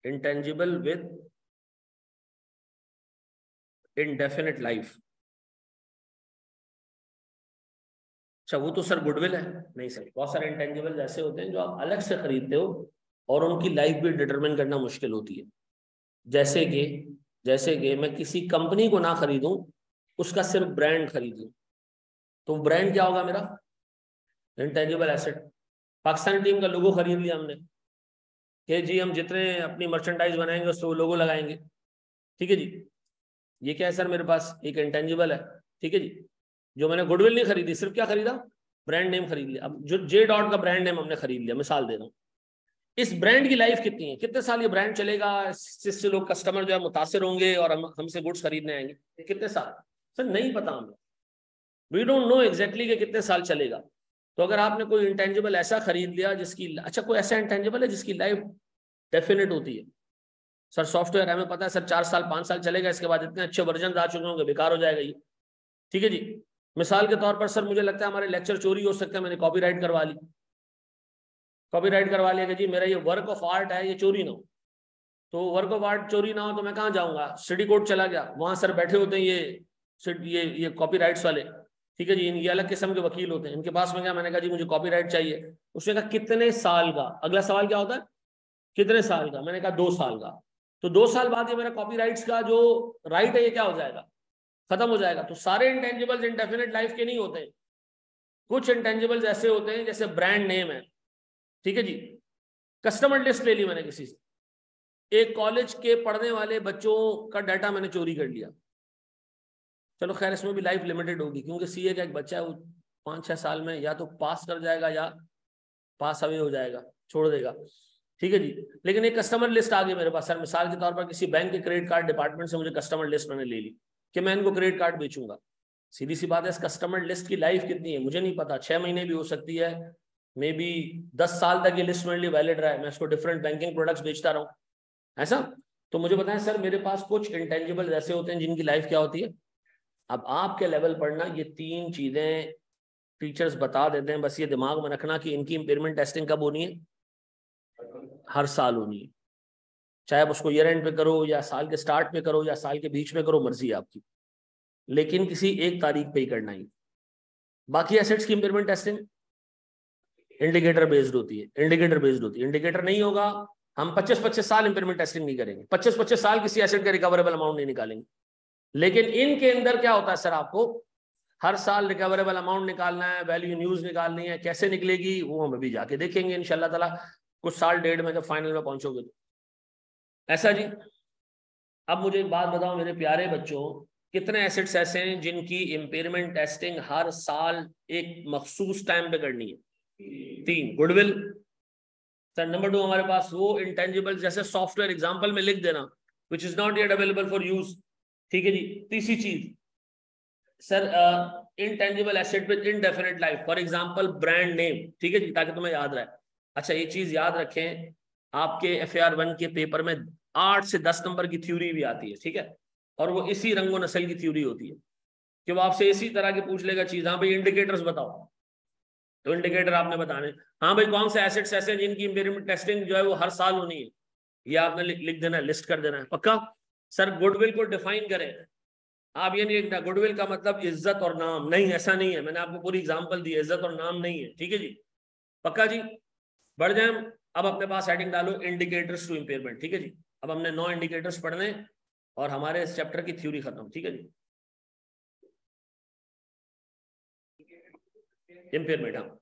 A: इंटेंजिबल विद इनडेफिनिट लाइफ। अच्छा वो तो सर गुडविल है, नहीं सर, बहुत सारे इंटेंजिबल ऐसे होते हैं जो आप अलग से खरीदते हो और उनकी लाइफ भी डिटरमिन करना मुश्किल होती है। जैसे कि मैं किसी कंपनी को ना खरीदूं, उसका सिर्फ ब्रांड खरीद लूं, तो ब्रांड क्या होगा मेरा? Intangible asset. पाकिस्तानी टीम का लोगो खरीद लिया हमने कि जी हम जितने अपनी मर्चेंडाइज बनाएंगे उस पर वो लोगो लगाएंगे, ठीक है जी, ये क्या है सर? मेरे पास एक इंटेंजिबल है, ठीक है जी। जो मैंने गुडविल नहीं खरीदी, सिर्फ क्या खरीदा? ब्रांड नेम खरीद लिया। अब जो जे डॉट का ब्रांड नेम हमने खरीद लिया, मिसाल दे रहा हूँ, इस ब्रांड की लाइफ कितनी है, कितने साल ये ब्रांड चलेगा, इससे लोग कस्टमर जो है मुतासिर होंगे और हमसे गुड्स खरीदने आएंगे, कितने साल? सर नहीं पता हमें, वी डोंट नो एग्जैक्टली कि कितने साल चलेगा। तो अगर आपने कोई इंटेंजिबल ऐसा खरीद लिया जिसकी, अच्छा कोई ऐसा इंटेंजिबल है जिसकी लाइफ डेफिनेट होती है, सर सॉफ्टवेयर हमें पता है सर 4 साल 5 साल चलेगा, इसके बाद इतने अच्छे वर्जन आ चुके होंगे, बेकार हो जाएगा ये, ठीक है जी। मिसाल के तौर पर सर मुझे लगता है हमारे लेक्चर चोरी हो सकता है, मैंने कॉपीराइट करवा लिया कि जी मेरा ये वर्क ऑफ आर्ट है, ये चोरी ना हो। तो वर्क ऑफ आर्ट चोरी ना हो तो मैं कहाँ जाऊंगा? स्टडी कोर्ट चला गया, वहां सर बैठे होते हैं ये कॉपीराइट्स वाले, ठीक है जी, ये अलग किस्म के वकील होते हैं, इनके पास में गया, मैंने कहा जी मुझे कॉपीराइट चाहिए। उसने कहा कितने साल का? अगला सवाल क्या होता है? कितने साल का? मैंने कहा 2 साल का। तो 2 साल बाद ये मेरा कॉपीराइट्स का जो राइट है ये क्या हो जाएगा? खत्म हो जाएगा। तो सारे इंटेंजिबल्स इंडेफिनिट लाइफ के नहीं होते हैं। कुछ इंटेंजिबल्स ऐसे होते हैं जैसे ब्रांड नेम है, ठीक है जी। कस्टमर लिस्ट ले ली मैंने किसी से, एक कॉलेज के पढ़ने वाले बच्चों का डाटा मैंने चोरी कर लिया, चलो खैर इसमें भी लाइफ लिमिटेड होगी, क्योंकि सीए का एक बच्चा है वो 5-6 साल में या तो पास कर जाएगा या पास अवे हो जाएगा, छोड़ देगा, ठीक है जी। लेकिन एक कस्टमर लिस्ट आ गई मेरे पास सर, मिसाल के तौर पर किसी बैंक के क्रेडिट कार्ड डिपार्टमेंट से मुझे कस्टमर लिस्ट मैंने ले ली कि मैं इनको क्रेडिट कार्ड बेचूंगा। सीधी सी बात है, इस कस्टमर लिस्ट की लाइफ कितनी है मुझे नहीं पता, 6 महीने भी हो सकती है, मे बी 10 साल तक ये लिस्ट मेरे लिए वैलिड रहा है, मैं इसको डिफरेंट बैंकिंग प्रोडक्ट्स बेचता रहूं, ऐसा। तो मुझे बताएं सर, मेरे पास कुछ इंटेंजिबल ऐसे होते हैं जिनकी लाइफ क्या होती है। अब आपके लेवल पर ना ये 3 चीजें टीचर्स बता देते हैं, बस ये दिमाग में रखना कि इनकी इंपेयरमेंट टेस्टिंग कब होनी है, हर साल होनी है, चाहे आप उसको ईयर एंड पे करो या साल के स्टार्ट में करो या साल के बीच में करो, मर्जी है आपकी, लेकिन किसी एक तारीख पे ही करना ही। बाकी एसेट्स की इंपेयरमेंट टेस्टिंग इंडिकेटर बेस्ड होती है, इंडिकेटर बेस्ड होती है। इंडिकेटर नहीं होगा, हम 25-25 साल इंपेयरमेंट टेस्टिंग नहीं करेंगे, 25-25 साल किसी एसेट का रिकवरेबल अमाउंट नहीं निकालेंगे। लेकिन इनके अंदर क्या होता है सर, आपको हर साल रिकवरेबल अमाउंट निकालना है, वैल्यू न्यूज निकालनी है, कैसे निकलेगी वो हम अभी जाके देखेंगे इंशाल्लाह ताला, कुछ साल डेढ़ में जब फाइनल में पहुंचोगे तो। ऐसा जी। अब मुझे एक बात बताओ मेरे प्यारे बच्चों, कितने एसेट्स ऐसे हैं जिनकी इंपेयरमेंट टेस्टिंग हर साल एक मखसूस टाइम पे करनी है? 3। गुडविल सर, नंबर 2 हमारे पास वो इंटेंजिबल जैसे सॉफ्टवेयर, एग्जांपल में लिख देना which is not yet available for use, ठीक है जी। तीसरी चीज sir, intangible asset with indefinite life, for example brand name, ठीक है जी, ताकि तुम्हें याद रहे। अच्छा ये चीज याद रखें, आपके FAR1 के पेपर में 8 से 10 नंबर की थ्योरी भी आती है, ठीक है, और वो इसी रंगो नस्ल की थ्योरी होती है कि वो आपसे इसी तरह के पूछ लेगा चीज, हाँ भाई इंडिकेटर्स बताओ, तो इंडिकेटर आपने बताने, हाँ भाई कौन से एसेट्स ऐसे हैं जिनकी इंपेयरमेंट टेस्टिंग जो है वो हर साल होनी है, ये आपने लिख देना है, लिस्ट कर देना है, पक्का। सर गुडविल को डिफाइन करें, आप ये नहीं लिखना गुडविल का मतलब इज्जत और नाम, नहीं ऐसा नहीं है, मैंने आपको पूरी एग्जांपल दी है, इज्जत और नाम नहीं है, ठीक है जी, पक्का जी। बढ़ जाए, अब अपने पास हेडिंग डालो इंडिकेटर्स टू इंपेयरमेंट, ठीक है जी। अब हमने 9 इंडिकेटर्स पढ़ने और हमारे इस चैप्टर की थ्योरी खत्म, ठीक है जी। इंपेयरमेंट, हाँ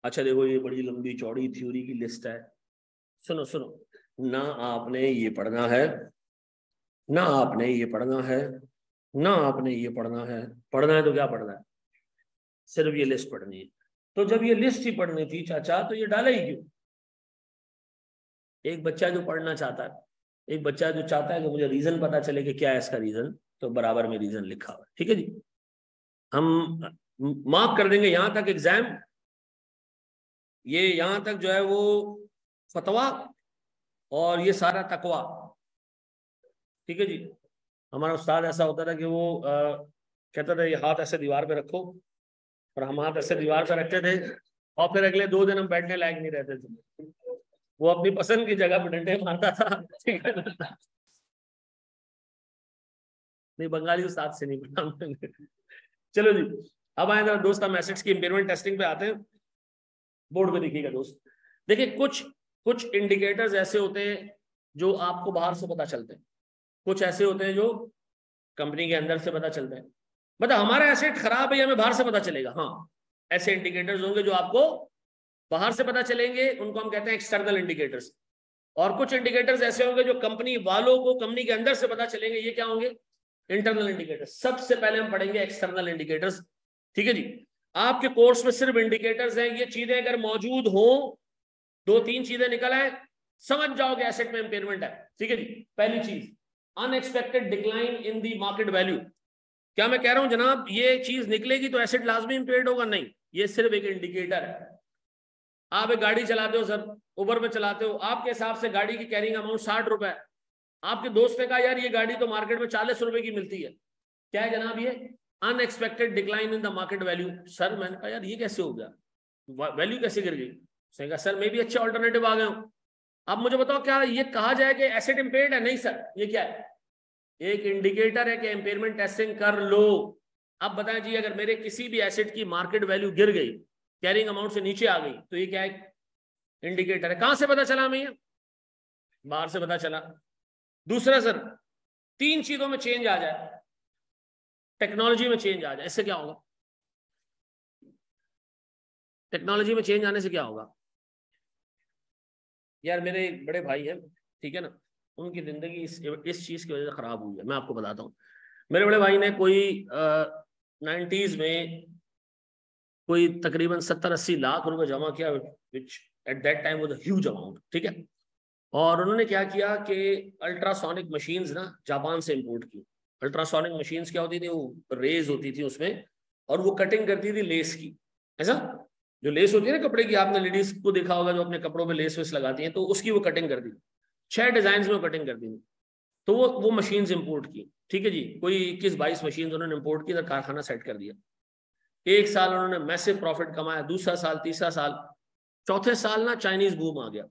A: अच्छा देखो, ये बड़ी लंबी चौड़ी थ्योरी की लिस्ट है, सुनो सुनो, ना आपने ये पढ़ना है, ना आपने ये पढ़ना है, ना आपने ये पढ़ना है, पढ़ना है तो क्या पढ़ना है, सिर्फ ये लिस्ट पढ़नी है। तो जब ये लिस्ट ही पढ़नी थी चाचा, तो ये डाला ही क्यों? एक बच्चा जो पढ़ना चाहता है, एक बच्चा जो चाहता है कि मुझे रीजन पता चले कि क्या है इसका रीजन, तो बराबर में रीजन लिखा हुआ है, ठीक है जी। हम मार्क कर देंगे यहां तक एग्जाम, ये यहां तक जो है वो फतवा, और ये सारा तकवा, ठीक है जी। हमारा उस्ताद ऐसा होता था कि वो कहता था ये हाथ ऐसे दीवार पे रखो, और हम हाथ ऐसे दीवार पे रखते थे, और फिर अगले 2 दिन हम बैठने लायक नहीं रहते थे, वो अपनी पसंद की जगह पे डंडे मारता था, ठीक है ना? नहीं, बंगाली उस्ताद से नहीं पढ़ा। चलो जी, अब आए जरा दोस्त, हम एसेट्स की इंपेयरमेंट टेस्टिंग पे आते हैं। बोर्ड पे देखिएगा दोस्त, देखिए कुछ कुछ इंडिकेटर्स ऐसे होते हैं जो आपको बाहर से पता चलते हैं, कुछ ऐसे होते हैं जो कंपनी के अंदर से पता चलते हैं। मतलब हमारा एसेट खराब है, हमें बाहर से पता चलेगा, हाँ ऐसे इंडिकेटर्स होंगे जो आपको बाहर से पता चलेंगे, उनको हम कहते हैं एक्सटर्नल इंडिकेटर्स। और कुछ इंडिकेटर्स ऐसे होंगे जो कंपनी वालों को कंपनी के अंदर से पता चलेंगे, ये क्या होंगे, इंटरनल इंडिकेटर्स। सबसे पहले हम पढ़ेंगे एक्सटर्नल इंडिकेटर्स, ठीक है जी। आपके कोर्स में सिर्फ इंडिकेटर्स हैं, ये चीजें अगर मौजूद हो, 2-3 चीजें निकल आए, समझ जाओगे एसेट में इंपेयरमेंट है, ठीक है जी। पहली चीज, unexpected decline in the market value. क्या मैं कह रहा हूं जनाब ये चीज निकलेगी तो एसेट लाजमी इंपेयर्ड होगा? नहीं, ये सिर्फ एक इंडिकेटर है। आप एक गाड़ी चलाते हो सर, उबर में चलाते हो, आपके हिसाब से गाड़ी की कैरिंग अमाउंट 60 रुपए, आपके दोस्त ने कहा यार ये गाड़ी तो मार्केट में 40 रुपए की मिलती है, क्या है जनाब ये? Unexpected decline in the market value. Sir मैंने कहा यार ये कैसे हो गया, वैल्यू कैसे गिर गई? उसने कहा सर मैं भी अच्छे ऑल्टरनेटिव आ गए हूँ। अब मुझे बताओ क्या ये कहा जाए कि एसेट इंपेयर्ड है? नहीं सर, ये क्या है? एक इंडिकेटर है कि इंपेयरमेंट टेस्टिंग कर लो। अब बताएं जी, अगर मेरे किसी भी एसेट की मार्केट वैल्यू गिर गई, कैरिंग अमाउंट से नीचे आ गई, तो ये क्या है? इंडिकेटर है। कहां से पता चला हमें? बाहर से पता चला। दूसरा सर, 3 चीजों में चेंज आ जाए, टेक्नोलॉजी में चेंज आ जाए, इससे क्या होगा? टेक्नोलॉजी में चेंज आने से क्या होगा? यार मेरे एक बड़े भाई है, ठीक है ना, उनकी जिंदगी इस चीज की वजह से खराब हुई है। मैं आपको बताता हूँ। मेरे बड़े भाई ने कोई 90s में कोई तकरीबन 70-80 लाख रुपए जमा किया, which at that time was a huge amount, ठीक है। और उन्होंने क्या किया कि अल्ट्रासोनिक मशीन्स ना जापान से इंपोर्ट की। अल्ट्रासोनिक मशीन्स क्या होती थी? वो रेज होती थी उसमें, और वो कटिंग करती थी लेस की। ऐसा जो लेस होती है ना कपड़े की, आपने लेडीज को देखा होगा जो अपने कपड़ों पे लेस वेस लगाती हैं, तो उसकी वो कटिंग करती थी। 6 डिजाइन में कटिंग करती थी। तो वो मशीन्स इंपोर्ट की, ठीक है जी। कोई 21-22 मशीन उन्होंने इंपोर्ट की, तो कारखाना सेट कर दिया। 1 साल उन्होंने मैसिव प्रॉफिट कमाया, दूसरा साल, तीसरा साल, चौथे साल ना चाइनीज बूम आ गया।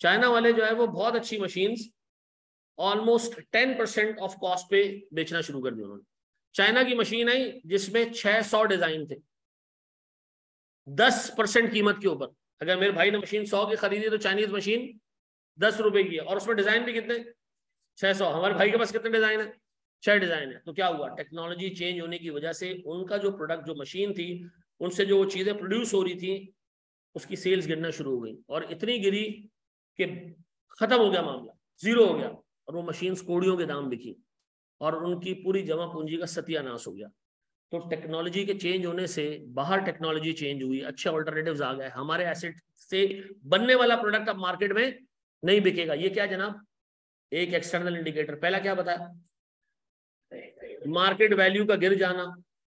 A: चाइना वाले जो है वो बहुत अच्छी मशीन्स ऑलमोस्ट 10% ऑफ कॉस्ट पे बेचना शुरू कर दिया उन्होंने। चाइना की मशीन आई जिसमें 600 डिजाइन थे, 10% कीमत के ऊपर। अगर मेरे भाई ने मशीन 100 की खरीदी तो चाइनीज मशीन 10 रुपए की है, और उसमें डिजाइन भी कितने? 600। हमारे भाई के पास कितने डिजाइन है? 6 डिजाइन है। तो क्या हुआ? टेक्नोलॉजी चेंज होने की वजह से उनका जो प्रोडक्ट, जो मशीन थी, उनसे जो वो चीजें प्रोड्यूस हो रही थी, उसकी सेल्स गिरना शुरू हो गई, और इतनी गिरी कि खत्म हो गया मामला, जीरो हो गया, और वो मशीन कोड़ियों के दाम बिकी, और उनकी पूरी जमा पूंजी का सत्यानाश हो गया। तो टेक्नोलॉजी के चेंज होने से बाहर टेक्नोलॉजी चेंज हुई, अच्छे ऑल्टरनेटिव्स आ गए, हमारे एसेट से बनने वाला प्रोडक्ट अब मार्केट में नहीं बिकेगा। ये क्या जनाब? एक एक्सटर्नल इंडिकेटर। पहला क्या बताया? मार्केट वैल्यू का गिर जाना।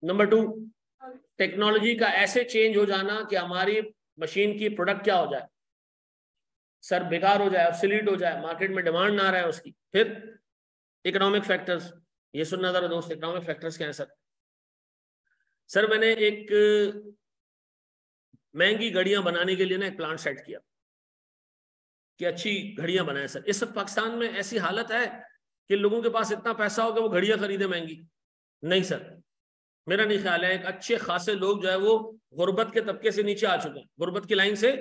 A: नंबर 2, टेक्नोलॉजी का ऐसे चेंज हो जाना कि हमारी मशीन की प्रोडक्ट क्या हो जाए? सर बेकार हो जाए, ऑब्सोलीट हो जाए, मार्केट में डिमांड ना रहे उसकी। फिर इकोनॉमिक फैक्टर्स। ये सुनना जरा दोस्त, इकोनॉमिक फैक्टर्स क्या है सर? सर मैंने एक महंगी घड़ियां बनाने के लिए ना एक प्लांट सेट किया कि अच्छी घड़ियां बनाए। सर इस वक्त पाकिस्तान में ऐसी हालत है कि लोगों के पास इतना पैसा हो कि वो घड़ियां खरीदे महंगी? नहीं सर, मेरा नहीं ख्याल है। एक अच्छे खासे लोग जो है वो गुर्बत के तबके से नीचे आ चुके हैं, गुर्बत की लाइन से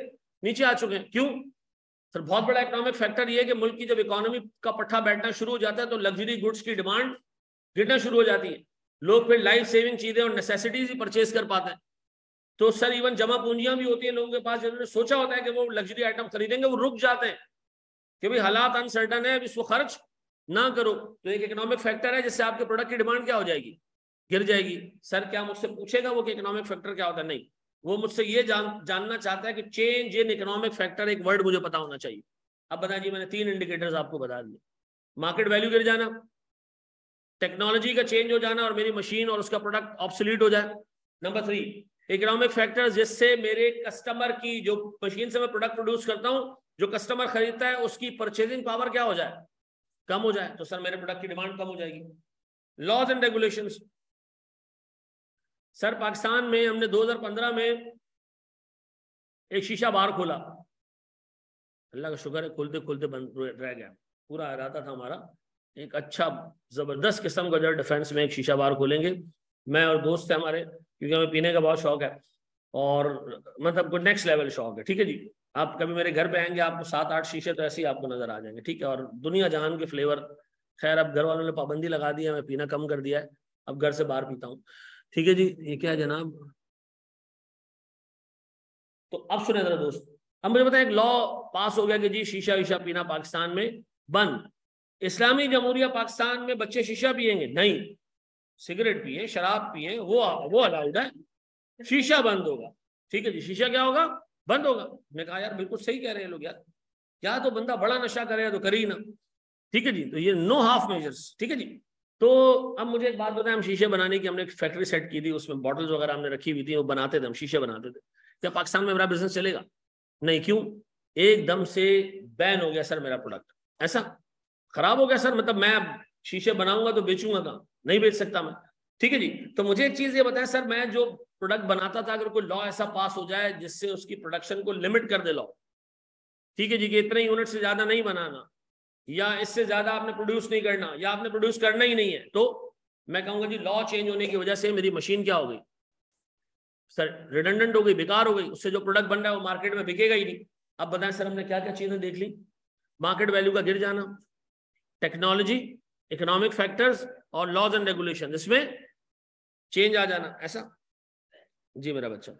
A: नीचे आ चुके हैं। क्यों सर? बहुत बड़ा इकोनॉमिक फैक्टर ये है कि मुल्क की जब इकोनॉमी का पट्टा बैठना शुरू हो जाता है तो लग्जरी गुड्स की डिमांड गिरना शुरू हो जाती है। लोग फिर लाइफ सेविंग चीजें और नेसेसिटीज ही परचेज कर पाते हैं। तो सर इवन जमा पूंजियां भी होती है लोगों के पास, जिन्होंने सोचा होता है कि वो लग्जरी आइटम खरीदेंगे, वो रुक जाते हैं कि भाई हालात अनसर्टन है, अब इसको खर्च ना करो। तो एक इकोनॉमिक फैक्टर है जिससे आपके प्रोडक्ट की डिमांड क्या हो जाएगी? गिर जाएगी। सर क्या मुझसे पूछेगा वो कि इकोनॉमिक फैक्टर क्या होता है? नहीं, वो मुझसे ये जानना चाहता है कि चेंज इन इकोनॉमिक फैक्टर, एक वर्ड मुझे पता होना चाहिए। अब बताइए जी, मैंने 3 इंडिकेटर्स आपको बता दिए। मार्केट वैल्यू गिर जाना, टेक्नोलॉजी का चेंज हो जाना और मेरी मशीन और उसका प्रोडक्ट ऑब्सोलीट हो जाए। नंबर 3, इकोनॉमिक फैक्टर्स जिससे मेरे कस्टमर की, जो मशीन से मैं प्रोडक्ट प्रोड्यूस करता हूं, जो कस्टमर खरीदता है, उसकी परचेजिंग पावर क्या हो जाए? कम हो जाए। तो सर मेरे प्रोडक्ट की डिमांड कम हो जाएगी। Laws and regulations. Sir Pakistan में हमने 2015 में एक शीशा बार खोला, अल्लाह का शुक्र है खुलते खुलते बंद रह गया। पूरा इरादा था हमारा एक अच्छा जबरदस्त किस्म का जो डिफेंस में एक शीशा बार खोलेंगे, मैं और दोस्त है हमारे, क्योंकि हमें पीने का बहुत शौक है और मतलब कुछ नेक्स्ट लेवल शौक है। ठीक है जी, आप कभी मेरे घर पे आएंगे आपको 7-8 शीशे तो ऐसे ही आपको नजर आ जाएंगे। ठीक है, और दुनिया जहान के फ्लेवर। खैर अब घर वालों ने पाबंदी लगा दी है, मैं पीना कम कर दिया है, अब घर से बाहर पीता हूँ। ठीक है जी, ये क्या है जनाब? तो अब सुने जरा दोस्त, अब मुझे बताएं, एक लॉ पास हो गया कि जी शीशा वीशा पीना पाकिस्तान में बंद। इस्लामी जमहूरिया पाकिस्तान में बच्चे शीशा पिएंगे? नहीं, सिगरेट पिए, शराब पिए, वो अलाउड है, शीशा बंद होगा। ठीक है जी, शीशा क्या होगा? बंद होगा। मैं कहा यार बिल्कुल सही कह रहे हैं लोग यार, क्या तो बंदा बड़ा नशा करेगा तो करे ही ना। ठीक है जी, तो ये नो हाफ मेजर्स। ठीक है जी, तो अब मुझे एक बात बताएं, हम शीशे बनाने की हमने एक फैक्ट्री सेट की थी, उसमें बॉटल्स वगैरह हमने रखी हुई थी, वो बनाते थे, हम शीशे बनाते थे। क्या पाकिस्तान में मेरा बिजनेस चलेगा? नहीं। क्यों? एकदम से बैन हो गया सर मेरा प्रोडक्ट। ऐसा खराब हो गया सर, मतलब मैं शीशे बनाऊंगा तो बेचूंगा कहाँ? नहीं बेच सकता मैं। ठीक है जी। तो मुझे एक चीज ये बताएं सर, मैं जो प्रोडक्ट बनाता था, अगर कोई लॉ ऐसा पास हो जाए जिससे उसकी प्रोडक्शन को लिमिट कर दे लॉ, ठीक है जी, कि इतने यूनिट से ज्यादा नहीं बनाना, या इससे ज्यादा आपने प्रोड्यूस नहीं करना, या आपने प्रोड्यूस करना ही नहीं है, तो मैं कहूंगा जी लॉ चेंज होने की वजह से मेरी मशीन क्या हो गई सर, रिडंडेंट हो गई, बेकार हो गई, उससे जो प्रोडक्ट बन रहा है वो मार्केट में बिकेगा ही नहीं। अब बताएं सर, हमने क्या क्या चीजें देख ली, मार्केट वैल्यू का गिर जाना, टेक्नोलॉजी, इकोनॉमिक फैक्टर्स और लॉज एंड रेगुलेशन, इसमें चेंज आ जाना, ऐसा जी मेरा बच्चा।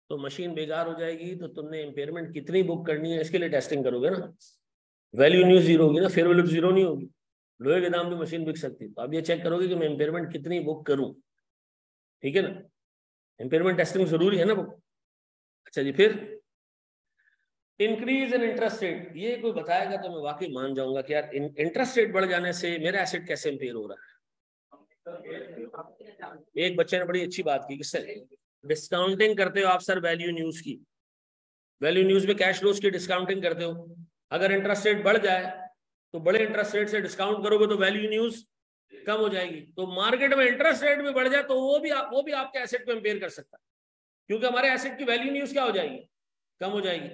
A: तो मशीन बेकार हो जाएगी तो तुमने इंपेयरमेंट कितनी बुक करनी है इसके लिए टेस्टिंग करोगे ना, वैल्यू न्यूज जीरो होगी ना, फेयर वैल्यू जीरो नहीं होगी, लोहे के दाम पे मशीन बिक सकती है। तो आप ये चेक करोगे कि मैं इंपेयरमेंट कितनी बुक करूं, ठीक है ना, इंपेयरमेंट टेस्टिंग जरूरी है ना बुक। अच्छा जी, फिर इंक्रीज इन इंटरेस्ट रेट, ये कोई बताएगा तो मैं वाकई मान जाऊंगा कि यार इंटरेस्ट रेट बढ़ जाने से मेरा एसेट कैसे इंपेयर हो रहा है। एक बच्चे ने बड़ी अच्छी बात की कि सर डिस्काउंटिंग करते हो आप सर वैल्यू न्यूज की, वैल्यू न्यूज में कैश फ्लोज की डिस्काउंटिंग करते हो, अगर इंटरेस्ट रेट बढ़ जाए तो बड़े इंटरेस्ट रेट से डिस्काउंट करोगे तो वैल्यू न्यूज कम हो जाएगी। तो मार्केट में इंटरेस्ट रेट भी बढ़ जाए तो वो भी आपके एसेट को इंपेयर कर सकता है, क्योंकि हमारे एसेट की वैल्यू न्यूज क्या हो जाएगी, कम हो जाएगी।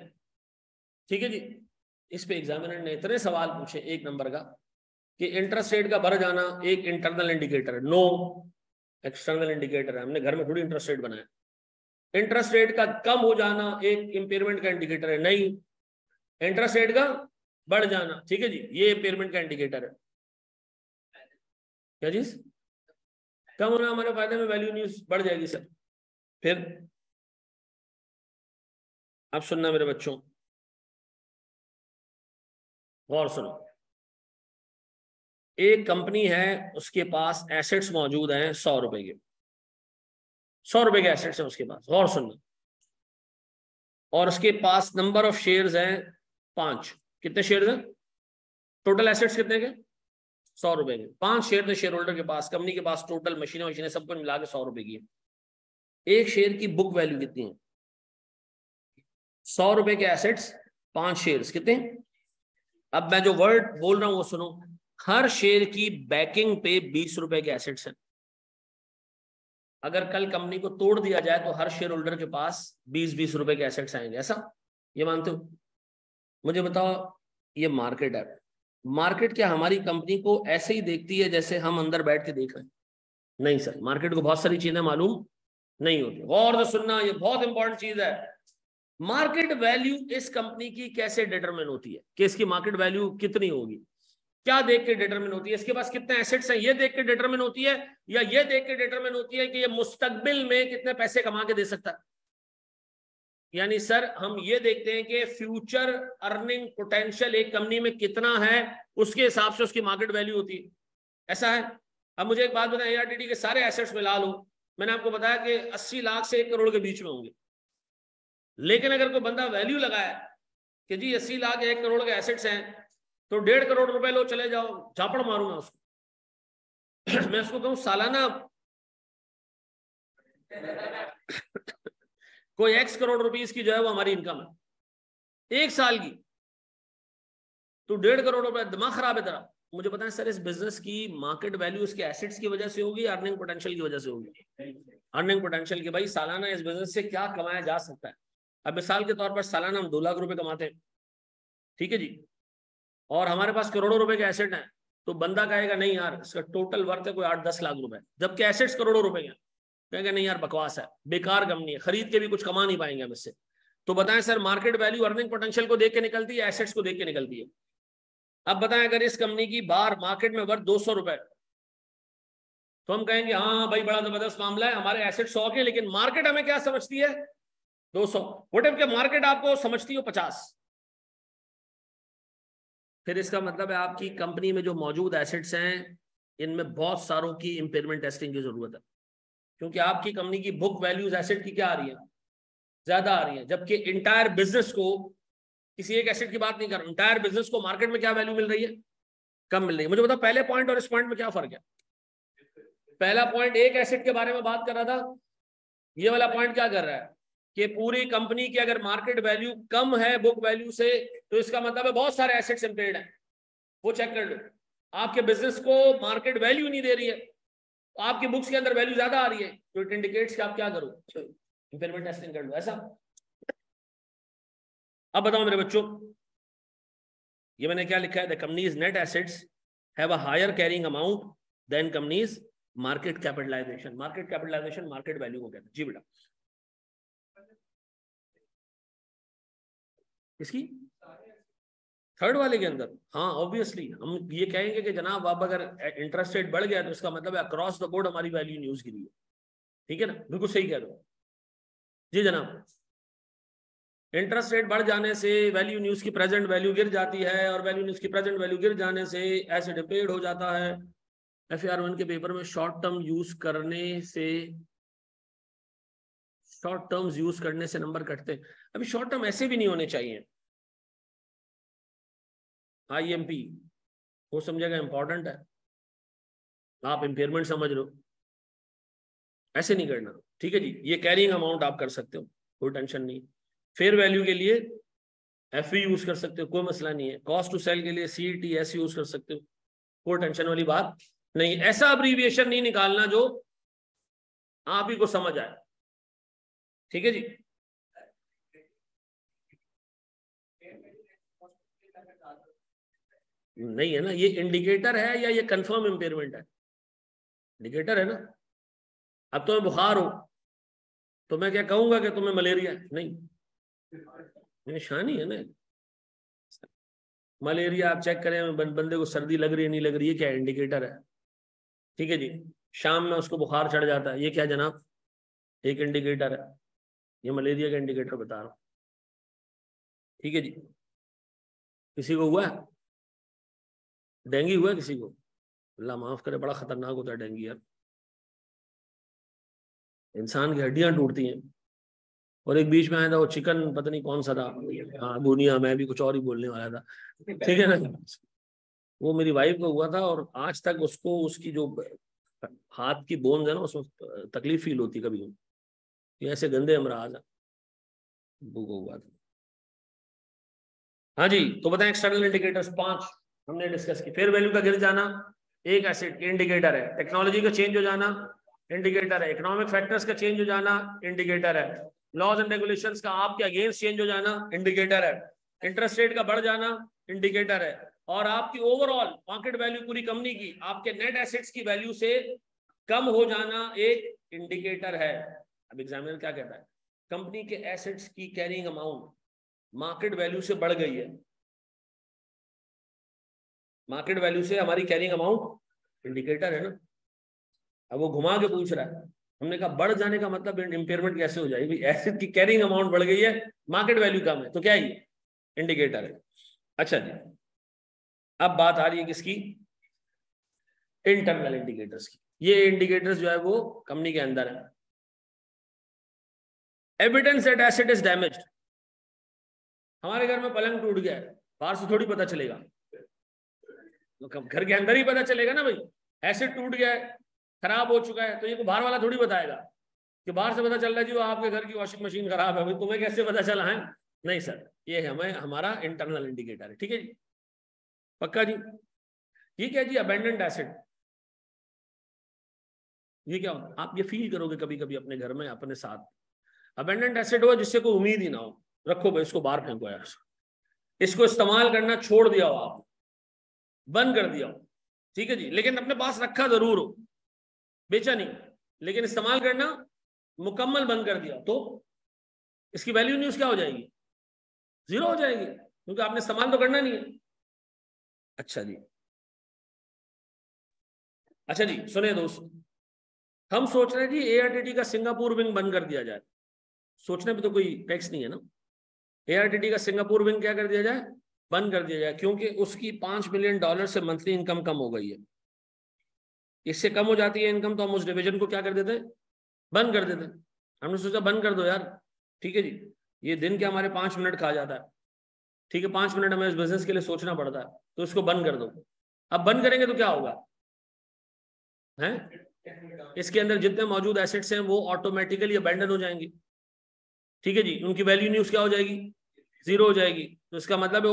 A: ठीक है जी। इस पे एग्जामिनर ने इतने सवाल पूछे एक नंबर का कि इंटरेस्ट रेट का बढ़ जाना एक इंटरनल इंडिकेटर है, नो एक्सटर्नल इंडिकेटर है, हमने घर में थोड़ी इंटरेस्ट रेट बनाया। इंटरेस्ट रेट का कम हो जाना एक इंपेयरमेंट का इंडिकेटर है, नहीं, इंटरेस्ट रेट का बढ़ जाना, ठीक है जी, ये इंपेयरमेंट का इंडिकेटर है। क्या चीज कम होना हमारे फायदे में, वैल्यू न्यूज बढ़ जाएगी सर। फिर अब सुनना मेरे बच्चों, गौर सुनो, एक कंपनी है उसके पास एसेट्स मौजूद हैं 100 रुपए के, 100 रुपए के एसेट्स हैं उसके पास, गौर सुनना, और उसके पास नंबर ऑफ शेयर्स हैं 5। कितने शेयर्स हैं, टोटल एसेट्स कितने के, 100 रुपए के, 5 शेयर थे शेयर होल्डर के पास, कंपनी के पास टोटल मशीनें मशीनें सब कुछ मिला के 100 रुपए की है। एक शेयर की बुक वैल्यू कितनी है, 100 रुपए के एसेट्स, 5 शेयर्स, कितने। अब मैं जो वर्ड बोल रहा हूं वो सुनो, हर शेयर की बैकिंग पे 20 रुपए के एसेट्स हैं। अगर कल कंपनी को तोड़ दिया जाए तो हर शेयर होल्डर के पास 20-20 रुपए के एसेट्स आएंगे, ऐसा ये मानते हो। मुझे बताओ, ये मार्केट है, मार्केट क्या हमारी कंपनी को ऐसे ही देखती है जैसे हम अंदर बैठ के देख रहे हैं, नहीं सर, मार्केट को बहुत सारी चीजें मालूम नहीं होती। और तो सुनना, ये बहुत इंपॉर्टेंट चीज है, मार्केट वैल्यू इस कंपनी की कैसे डिटरमिन होती है, कि इसकी मार्केट वैल्यू कितनी होगी, क्या देख के डिटरमिन होती है, इसके पास कितने एसेट्स हैं ये देख के डिटरमिन होती है, या ये देख के डिटरमिन होती है कि ये मुस्तकबिल में कितने पैसे कमा के दे सकता है। यानी सर हम ये देखते हैं कि फ्यूचर अर्निंग पोटेंशियल एक कंपनी में कितना है, उसके हिसाब से उसकी मार्केट वैल्यू होती है, ऐसा है। अब मुझे एक बात बताएं, ARTD के सारे एसेट्स मिला लो, मैंने आपको बताया कि 80 लाख से 1 करोड़ के बीच में होंगे, लेकिन अगर कोई बंदा वैल्यू लगाए कि जी 80 लाख 1 करोड़ के एसेट्स हैं, तो 1.5 करोड़ रुपए लो, चले जाओ, झापड़ मारूंगा उसको मैं उसको कहूं सालाना कोई X करोड़ रुपीस की जो है वो हमारी इनकम है एक साल की, तो 1.5 करोड़ रुपए, दिमाग खराब है तेरा। मुझे बताएं सर, इस बिजनेस की मार्केट वैल्यू इसके एसेट्स की वजह से होगी, अर्निंग पोटेंशियल की वजह से होगी, अर्निंग पोटेंशियल की, भाई सालाना इस बिजनेस से क्या कमाया जा सकता है। अब मिसाल के तौर पर सालाना हम 2 लाख रुपए कमाते हैं, ठीक है जी, और हमारे पास करोड़ों रुपए के एसेट हैं, तो बंदा कहेगा नहीं यार इसका टोटल वर्थ है कोई 8-10 लाख रुपए, जबकि एसेट्स करोड़ों रुपए के, कहेगा नहीं यार बकवास है, बेकार कंपनी है, खरीद के भी कुछ कमा नहीं पाएंगे हम इससे। तो बताएं sir, market value earning potential को देख के निकलती है, एसेट्स को देख के निकलती है। अब बताएं, अगर इस कंपनी की बार मार्केट में वर्थ 200 रुपए, तो हम कहेंगे हाँ भाई बड़ा जबरदस्त मामला है, हमारे एसेट 100 के, लेकिन मार्केट हमें क्या समझती है, 200। व्हाट इफ के मार्केट आपको समझती हो 50, फिर इसका मतलब है आपकी कंपनी में जो मौजूद एसेट्स हैं इनमें बहुत सारों की इंपेयरमेंट टेस्टिंग की जरूरत है, क्योंकि आपकी कंपनी की बुक वैल्यूज एसेट की क्या आ रही है, ज्यादा आ रही है, जबकि इंटायर बिजनेस को, किसी एक एसेट की बात नहीं कर रहा, इंटायर बिजनेस को मार्केट में क्या वैल्यू मिल रही है, कम मिल रही है। मुझे बताओ पहले पॉइंट और इस पॉइंट में क्या फर्क है। पहला पॉइंट एक एसेट के बारे में बात कर रहा था, ये वाला पॉइंट क्या कर रहा है, कि पूरी कंपनी की अगर मार्केट वैल्यू कम है बुक वैल्यू से, तो इसका मतलब है बहुत सारे एसेट्स इंपेयर्ड हैं, वो चेक कर लो। आपके बिजनेस को मार्केट वैल्यू नहीं दे रही है, तो आपकी बुक्स के अंदर वैल्यू ज्यादा आ रही है, तो इट इंडिकेट्स कि आप क्या करो, इंपेयरमेंट टेस्टिंग कर लो। ऐसा अब बताओ मेरे बच्चों, ये मैंने क्या लिखा है, the companies net assets have a higher carrying amount than companies market capitalization. Market capitalization market value को कहते हैं। जी बेटा, किसकी? थर्ड वाले के अंदर? हाँ ऑब्वियसली हम ये कहेंगे कि जनाब अब अगर इंटरेस्ट रेट बढ़ गया तो इसका मतलब है अक्रॉस द बोर्ड हमारी वैल्यू न्यूज गिरी है। ठीक है ना, बिल्कुल सही कह रहे हो। जी जनाब, इंटरेस्ट रेट बढ़ जाने से वैल्यू न्यूज की प्रेजेंट वैल्यू गिर जाती है, और वैल्यू न्यूज की प्रेजेंट वैल्यू गिर जाने से एसेट इंपेयर्ड हो जाता है। FAR1 के पेपर में शॉर्ट टर्म यूज करने से, शॉर्ट टर्म्स यूज करने से नंबर कटते हैं। अभी शॉर्ट टर्म ऐसे भी नहीं होने चाहिए। IMP वो समझेगा इंपॉर्टेंट है, आप इंपेयरमेंट समझ रहे हो, ऐसे नहीं करना। ठीक है जी, ये कैरिंग अमाउंट आप कर सकते हो, कोई टेंशन नहीं। फेयर वैल्यू के लिए FV यूज कर सकते हो, कोई मसला नहीं है। कॉस्ट टू सेल के लिए CETS यूज कर सकते हो, कोई टेंशन वाली बात नहीं। ऐसा अब्रीविएशन नहीं निकालना जो आप ही को समझ आए। ठीक है जी, नहीं है ना, ये इंडिकेटर है या ये कंफर्म इंपेयरमेंट है? इंडिकेटर है ना। अब तुम्हें बुखार हो तो मैं क्या कहूंगा कि तुम्हें मलेरिया है? नहीं, निशानी है ना। मलेरिया आप चेक करें, बंदे को सर्दी लग रही है नहीं लग रही है, क्या इंडिकेटर है। ठीक है जी, शाम में उसको बुखार चढ़ जाता है, ये क्या जनाब? एक इंडिकेटर है, ये मलेरिया का इंडिकेटर बता रहा हूं। ठीक है जी, किसी को हुआ है डेंगू? हुआ है किसी को? अल्लाह माफ करे, बड़ा खतरनाक होता है डेंगू यार, इंसान की हड्डियां टूटती हैं। और एक बीच में आया था वो चिकन, पता नहीं कौन सा था, हाँ दुनिया, मैं भी कुछ और ही बोलने वाला था। ठीक है ना, वो मेरी वाइफ को हुआ था, और आज तक उसको उसकी जो हाथ की बोन्स है ना उसमें तकलीफ फील होती कभी। ये ऐसे गंदे अमराज है, वो को हुआ था। हाँ जी, तो बताएं एक्सटर्नल इंडिकेटर्स 5 हमने डिस्कस की। फेयर वैल्यू का गिर जाना एक एसेट के इंडिकेटर है, टेक्नोलॉजी का चेंज हो जाना इंडिकेटर है, इकोनॉमिक फैक्टर्स का चेंज हो जाना इंडिकेटर है, लॉज एंड रेगुलेशंस का आपके अगेंस्ट चेंज हो जाना इंडिकेटर है, इंटरेस्ट रेट का बढ़ जाना इंडिकेटर है, और आपकी ओवरऑल मार्केट वैल्यू पूरी कंपनी की आपके नेट एसेट्स की वैल्यू से कम हो जाना एक इंडिकेटर है। अब एग्जामिनर क्या कहता है, कंपनी के एसेट्स की कैरिंग अमाउंट मार्केट वैल्यू से बढ़ गई है, मार्केट वैल्यू से हमारी कैरिंग अमाउंट इंडिकेटर है ना। अब वो घुमा के पूछ रहा है, हमने कहा बढ़ जाने का मतलब इंपेयरमेंट कैसे हो जाएगी? एसेट की कैरिंग अमाउंट बढ़ गई है, मार्केट वैल्यू कम है, तो क्या है? इंडिकेटर है। अच्छा जी, अब बात आ रही है किसकी? इंटरनल इंडिकेटर्स की। ये इंडिकेटर्स जो है वो कंपनी के अंदर है। Evidence that asset is damaged. हमारे घर में पलंग टूट गया है, बाहर से थोड़ी पता चलेगा, तो घर के अंदर ही पता चलेगा ना भाई, एसेट टूट गया है, खराब हो चुका है, तो ये को बाहर वाला थोड़ी बताएगा कि बाहर से पता चल रहा है जी वो आपके घर की वॉशिंग मशीन खराब है, भाई तुम्हें कैसे पता चला है? नहीं सर, ये हमें हमारा इंटरनल इंडिकेटर है। ठीक है जी, पक्का जी। ये क्या जी? Abundant asset. ये क्या होता है? आप ये फील करोगे कभी कभी अपने घर में अपने साथ, अबेंडेंट एसेट हो जिससे कोई उम्मीद ही ना हो, रखो भाई इसको बाहर फेंको यार, इसको इस्तेमाल करना छोड़ दिया हो आप, बंद कर दिया हो। ठीक है जी, लेकिन अपने पास रखा जरूर हो, बेचा नहीं, लेकिन इस्तेमाल करना मुकम्मल बंद कर दिया, तो इसकी वैल्यू न्यूज क्या हो जाएगी? जीरो हो जाएगी, क्योंकि आपने इस्तेमाल तो करना नहीं है। अच्छा जी, अच्छा जी सुने दोस्त, हम सोच रहे हैं जी ARTT का सिंगापुर विंग बंद कर दिया जाए। सोचने पे तो कोई टैक्स नहीं है ना। ARTT का सिंगापुर विंग क्या कर दिया जाए? बंद कर दिया जाए, क्योंकि उसकी $5 मिलियन से मंथली इनकम कम हो गई है। इससे कम हो जाती है इनकम तो हम उस डिवीजन को क्या कर देते? बंद कर देते। हमने सोचा बंद कर दो यार। ठीक है जी, ये दिन के हमारे 5 मिनट खा जाता है। ठीक है, 5 मिनट हमें इस बिजनेस के लिए सोचना पड़ता है, तो इसको बंद कर दो। अब बंद करेंगे तो क्या होगा हैं? इसके अंदर जितने मौजूद एसेट्स हैं वो ऑटोमेटिकली अबैंडन हो जाएंगे। ठीक है जी, उनकी वैल्यू न्यूज क्या हो जाएगी, 0 हो जाएगी। तो इसका मतलब है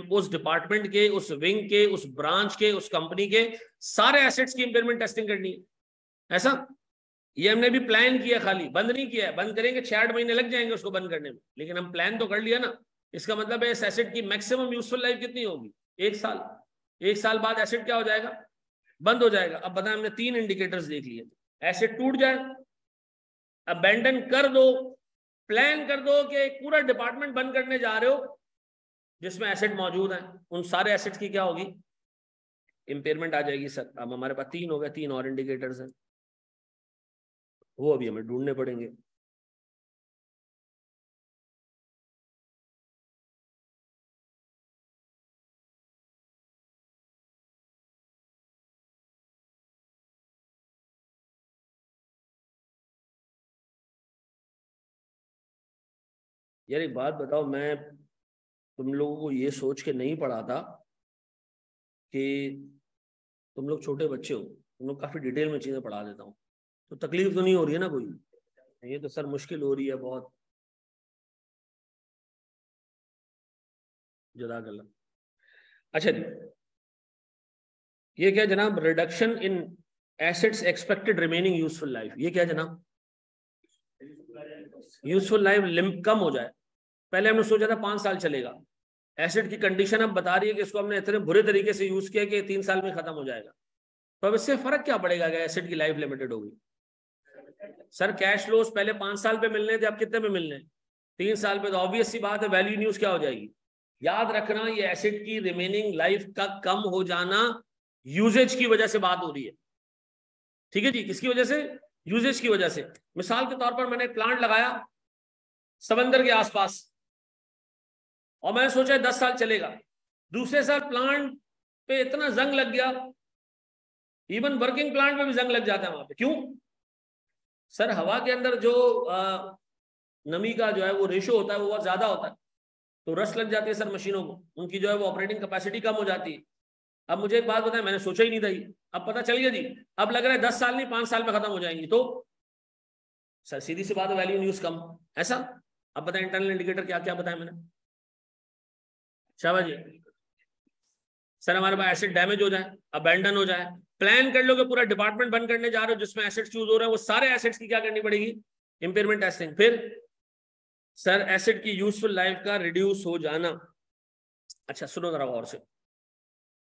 A: उस डिपार्टमेंट के, उस विंग के, उस ब्रांच के, उस कंपनी के सारे एसेट्स की इंपेयरमेंट टेस्टिंग करनी है। ऐसा ये हमने भी प्लान किया, खाली बंद नहीं किया है। बंद करेंगे 6-8 महीने लग जाएंगे उसको बंद करने में, लेकिन हम प्लान तो कर लिया ना। इसका मतलब है इस एसेट की मैक्सिमम यूजफुल लाइफ कितनी होगी, 1 साल। 1 साल बाद एसेट क्या हो जाएगा, बंद हो जाएगा। अब बताएं, हमने 3 इंडिकेटर्स देख लिए। एसेट टूट जाए, अबेंडन कर दो, प्लान कर दो कि एक पूरा डिपार्टमेंट बंद करने जा रहे हो जिसमें एसेट मौजूद है, उन सारे एसेट्स की क्या होगी, इंपेयरमेंट आ जाएगी। सर अब हमारे पास 3 हो गए, 3 और इंडिकेटर्स हैं, वो अभी हमें ढूंढने पड़ेंगे। यार एक बात बताओ, मैं तुम लोगों को ये सोच के नहीं पढ़ा था कि तुम लोग छोटे बच्चे हो, तुम लोग काफी डिटेल में चीजें पढ़ा देता हूँ, तो तकलीफ तो नहीं हो रही है ना कोई? ये तो सर मुश्किल हो रही है बहुत। जज़ाकल्लाह। अच्छा जी, ये क्या जनाब, reduction in assets expected remaining useful life, ये क्या जनाब, यूजफुल लाइफ कम हो जाए। पहले हमने सोचा था 5 साल चलेगा, एसेट की कंडीशन अब बता रही है कि इसको हमने इतने बुरे तरीके से यूज किया कि 3 साल में खत्म हो जाएगा। तो अब इससे फर्क क्या पड़ेगा कि एसेट की लाइफ लिमिटेड होगी? सर कैश फ्लोस पहले 5 साल पे मिलने थे, अब कितने पे मिलने, 3 साल पे। तो ऑब्वियस सी बात है वैल्यू न्यूज क्या हो जाएगी। याद रखना, ये एसेट की रिमेनिंग लाइफ का कम हो जाना यूजेज की वजह से बात हो रही है। ठीक है जी, किसकी वजह से, यूजेज की वजह से। मिसाल के तौर पर मैंने एक प्लांट लगाया समंदर के आसपास और मैंने सोचा 10 साल चलेगा। दूसरे साल प्लांट पे इतना जंग लग गया, इवन वर्किंग प्लांट पे भी जंग लग जाता है वहां पे। क्यों? सर हवा के अंदर जो नमी का जो है वो रेशो होता है वो बहुत ज्यादा होता है, तो रस लग जाती है सर मशीनों को, उनकी जो है वो ऑपरेटिंग कैपेसिटी कम हो जाती है। अब मुझे एक बात बताएं, मैंने सोचा ही नहीं था ये, अब पता चल गया जी। अब लग रहा है 10 साल नहीं 5 साल में खत्म हो जाएंगी, तो सर सीधी सी बात है वैल्यू न्यूज कम। ऐसा अब बताएं इंटरनल इंडिकेटर क्या क्या बताया मैंने? शाबाश जी। सर हमारे पास एसेट डैमेज हो जाए, अबैंडन हो जाए, प्लान कर लो कि पूरा डिपार्टमेंट बंद करने जा रहे हो जिसमें एसेट्स यूज हो रहे हैं, वो सारे एसेट्स की क्या करनी पड़ेगी, इंपेयरमेंट टेस्टिंग। फिर सर एसेट की यूजफुल लाइफ का रिड्यूस हो जाना। अच्छा सुनो जरा गौर से,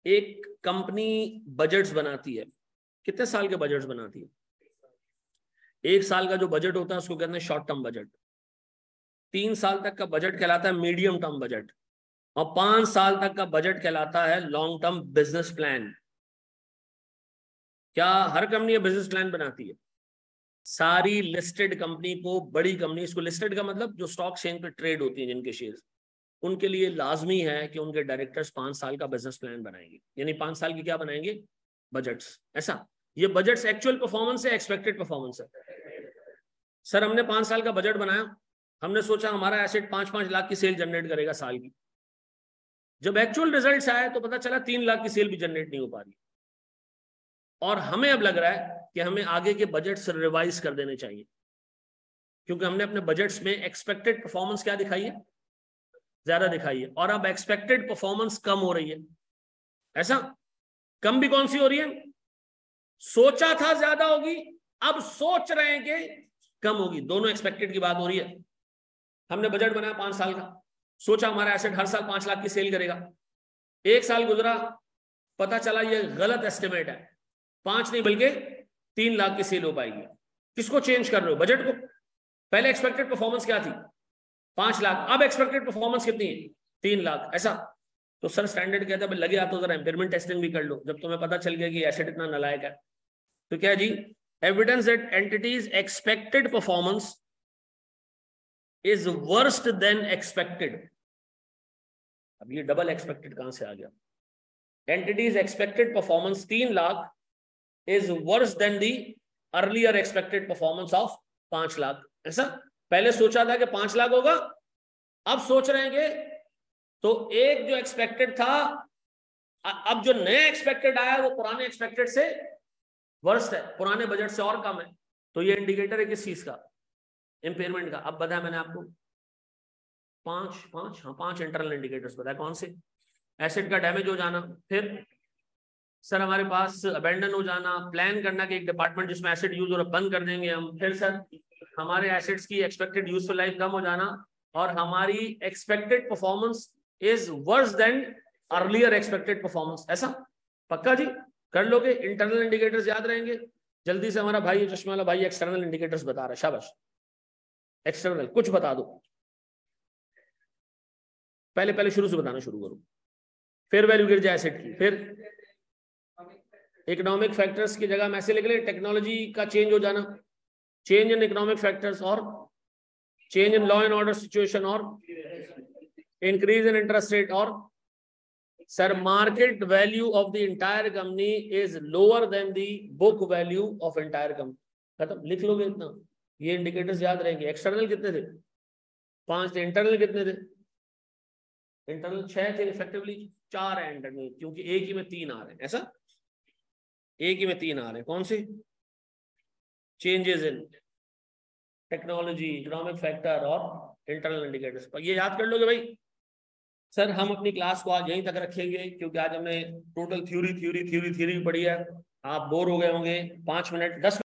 A: एक कंपनी बजट्स बनाती है, कितने साल के बजट्स बनाती है? 1 साल का जो बजट होता है उसको कहते हैं शॉर्ट टर्म बजट। 3 साल तक का बजट कहलाता है मीडियम टर्म बजट, और 5 साल तक का बजट कहलाता है लॉन्ग टर्म बिजनेस प्लान। क्या हर कंपनी बिजनेस प्लान बनाती है? सारी लिस्टेड कंपनी को, बड़ी कंपनी, इसको लिस्टेड का मतलब जो स्टॉक एक्सचेंज पे ट्रेड होती है जिनके शेयर, उनके लिए लाजमी है कि उनके डायरेक्टर्स 5 साल का बिजनेस प्लान बनाएंगे, यानी 5 साल की क्या बनाएंगे, बजट्स। ऐसा ये बजट्स एक्चुअल परफॉर्मेंस है, एक्सपेक्टेड परफॉर्मेंस है। सर हमने 5 साल का बजट बनाया, हमने सोचा हमारा एसेट 5-5 लाख की सेल जनरेट करेगा साल की। जब एक्चुअल रिजल्ट्स आए तो पता चला 3 लाख की सेल भी जनरेट नहीं हो पा रही, और हमें अब लग रहा है कि हमें आगे के बजट्स रिवाइज कर देने चाहिए, क्योंकि हमने अपने बजट्स में एक्सपेक्टेड परफॉर्मेंस क्या दिखाई है, ज्यादा दिखाई है, और अब एक्सपेक्टेड परफॉर्मेंस कम हो रही है। ऐसा कम भी कौन सी हो रही है, सोचा था ज्यादा होगी, अब सोच रहे हैं कि कम होगी, दोनों एक्सपेक्टेड की बात हो रही है। हमने बजट बनाया 5 साल का, सोचा हमारा एसेट हर साल 5 लाख की सेल करेगा। 1 साल गुजरा, पता चला ये गलत एस्टिमेट है, 5 नहीं बल्कि 3 लाख की सेल हो पाएगी। किसको चेंज कर रहे हो, बजट को? पहले एक्सपेक्टेड परफॉर्मेंस क्या थी, 5 लाख, अब एक्सपेक्टेड परफॉर्मेंस कितनी है, 3 लाख। ऐसा तो सर स्टैंडर्ड कहता है लगे तो जरा इंपेयरमेंट टेस्टिंग भी कर लो, जब तुम्हें पता चल गया कि एसेट इतना नालायक है। तो क्या जी, evidence that entities expected performance is worst than expected. अब ये डबल एक्सपेक्टेड कहां से आ गया? Entities expected performance 3 lakh is worse than the earlier expected performance of 5 lakh. ऐसा पहले सोचा था कि 5 लाख होगा, अब सोच रहे हैं कि, तो एक जो एक्सपेक्टेड था, अब जो नया एक्सपेक्टेड आया वो पुराने एक्सपेक्टेड से वर्स्ट है, पुराने बजट से और कम है। तो ये इंडिकेटर है किस चीज का, इम्पेयरमेंट का। अब बताया मैंने आपको पांच इंटरनल इंडिकेटर्स बताया। कौन से? एसेट का डैमेज हो जाना, फिर सर हमारे पास अबेंडन हो जाना, प्लान करना कि एक डिपार्टमेंट जिसमें एसेट यूज हो रहा बंद कर देंगे हम, फिर सर हमारे एसेट्स की एक्सपेक्टेड यूजफुल लाइफ कम हो जाना, और हमारी expected performance is worse then earlier expected performance. ऐसा पक्का जी? कर लोगे? इंटरनल इंडिकेटर्स याद रहेंगे? जल्दी से हमारा भाई चश्मे वाला भाई एक्सटर्नल इंडिकेटर्स बता रहा है, शाबाश। एक्सटर्नल कुछ बता दो, पहले पहले शुरू से बताना शुरू करो। फेयर वैल्यू गिर जाए एसेट की, फिर इकोनॉमिक फैक्टर्स की जगह हम ऐसे लिख ले, टेक्नोलॉजी का चेंज हो जाना, चेंज इन इकोनॉमिक फैक्टर्स, और change in law and order situation, और इंक्रीज इन इंटरेस्ट रेट, और sir market value of the entire company is lower than the book value of entire company. खत्म, लिख लोगे इतना, ये इंडिकेटर्स याद रहेंगे। एक्सटर्नल कितने थे? 5 थे। इंटरनल कितने थे? इंटरनल 6 थे, इफेक्टिवली 4 है इंटरनल, क्योंकि एक ही में 3 आ रहे हैं। ऐसा एक ही में 3 आ रहे हैं। कौन से? Changes in technology, economic factor और इंटरनल इंडिकेटर्स। पर ये याद कर लोगे भाई। सर हम अपनी क्लास को आज यहीं तक रखेंगे, क्योंकि आज हमने टोटल थ्योरी पढ़ी है। आप बोर हो गए होंगे। 5 मिनट 10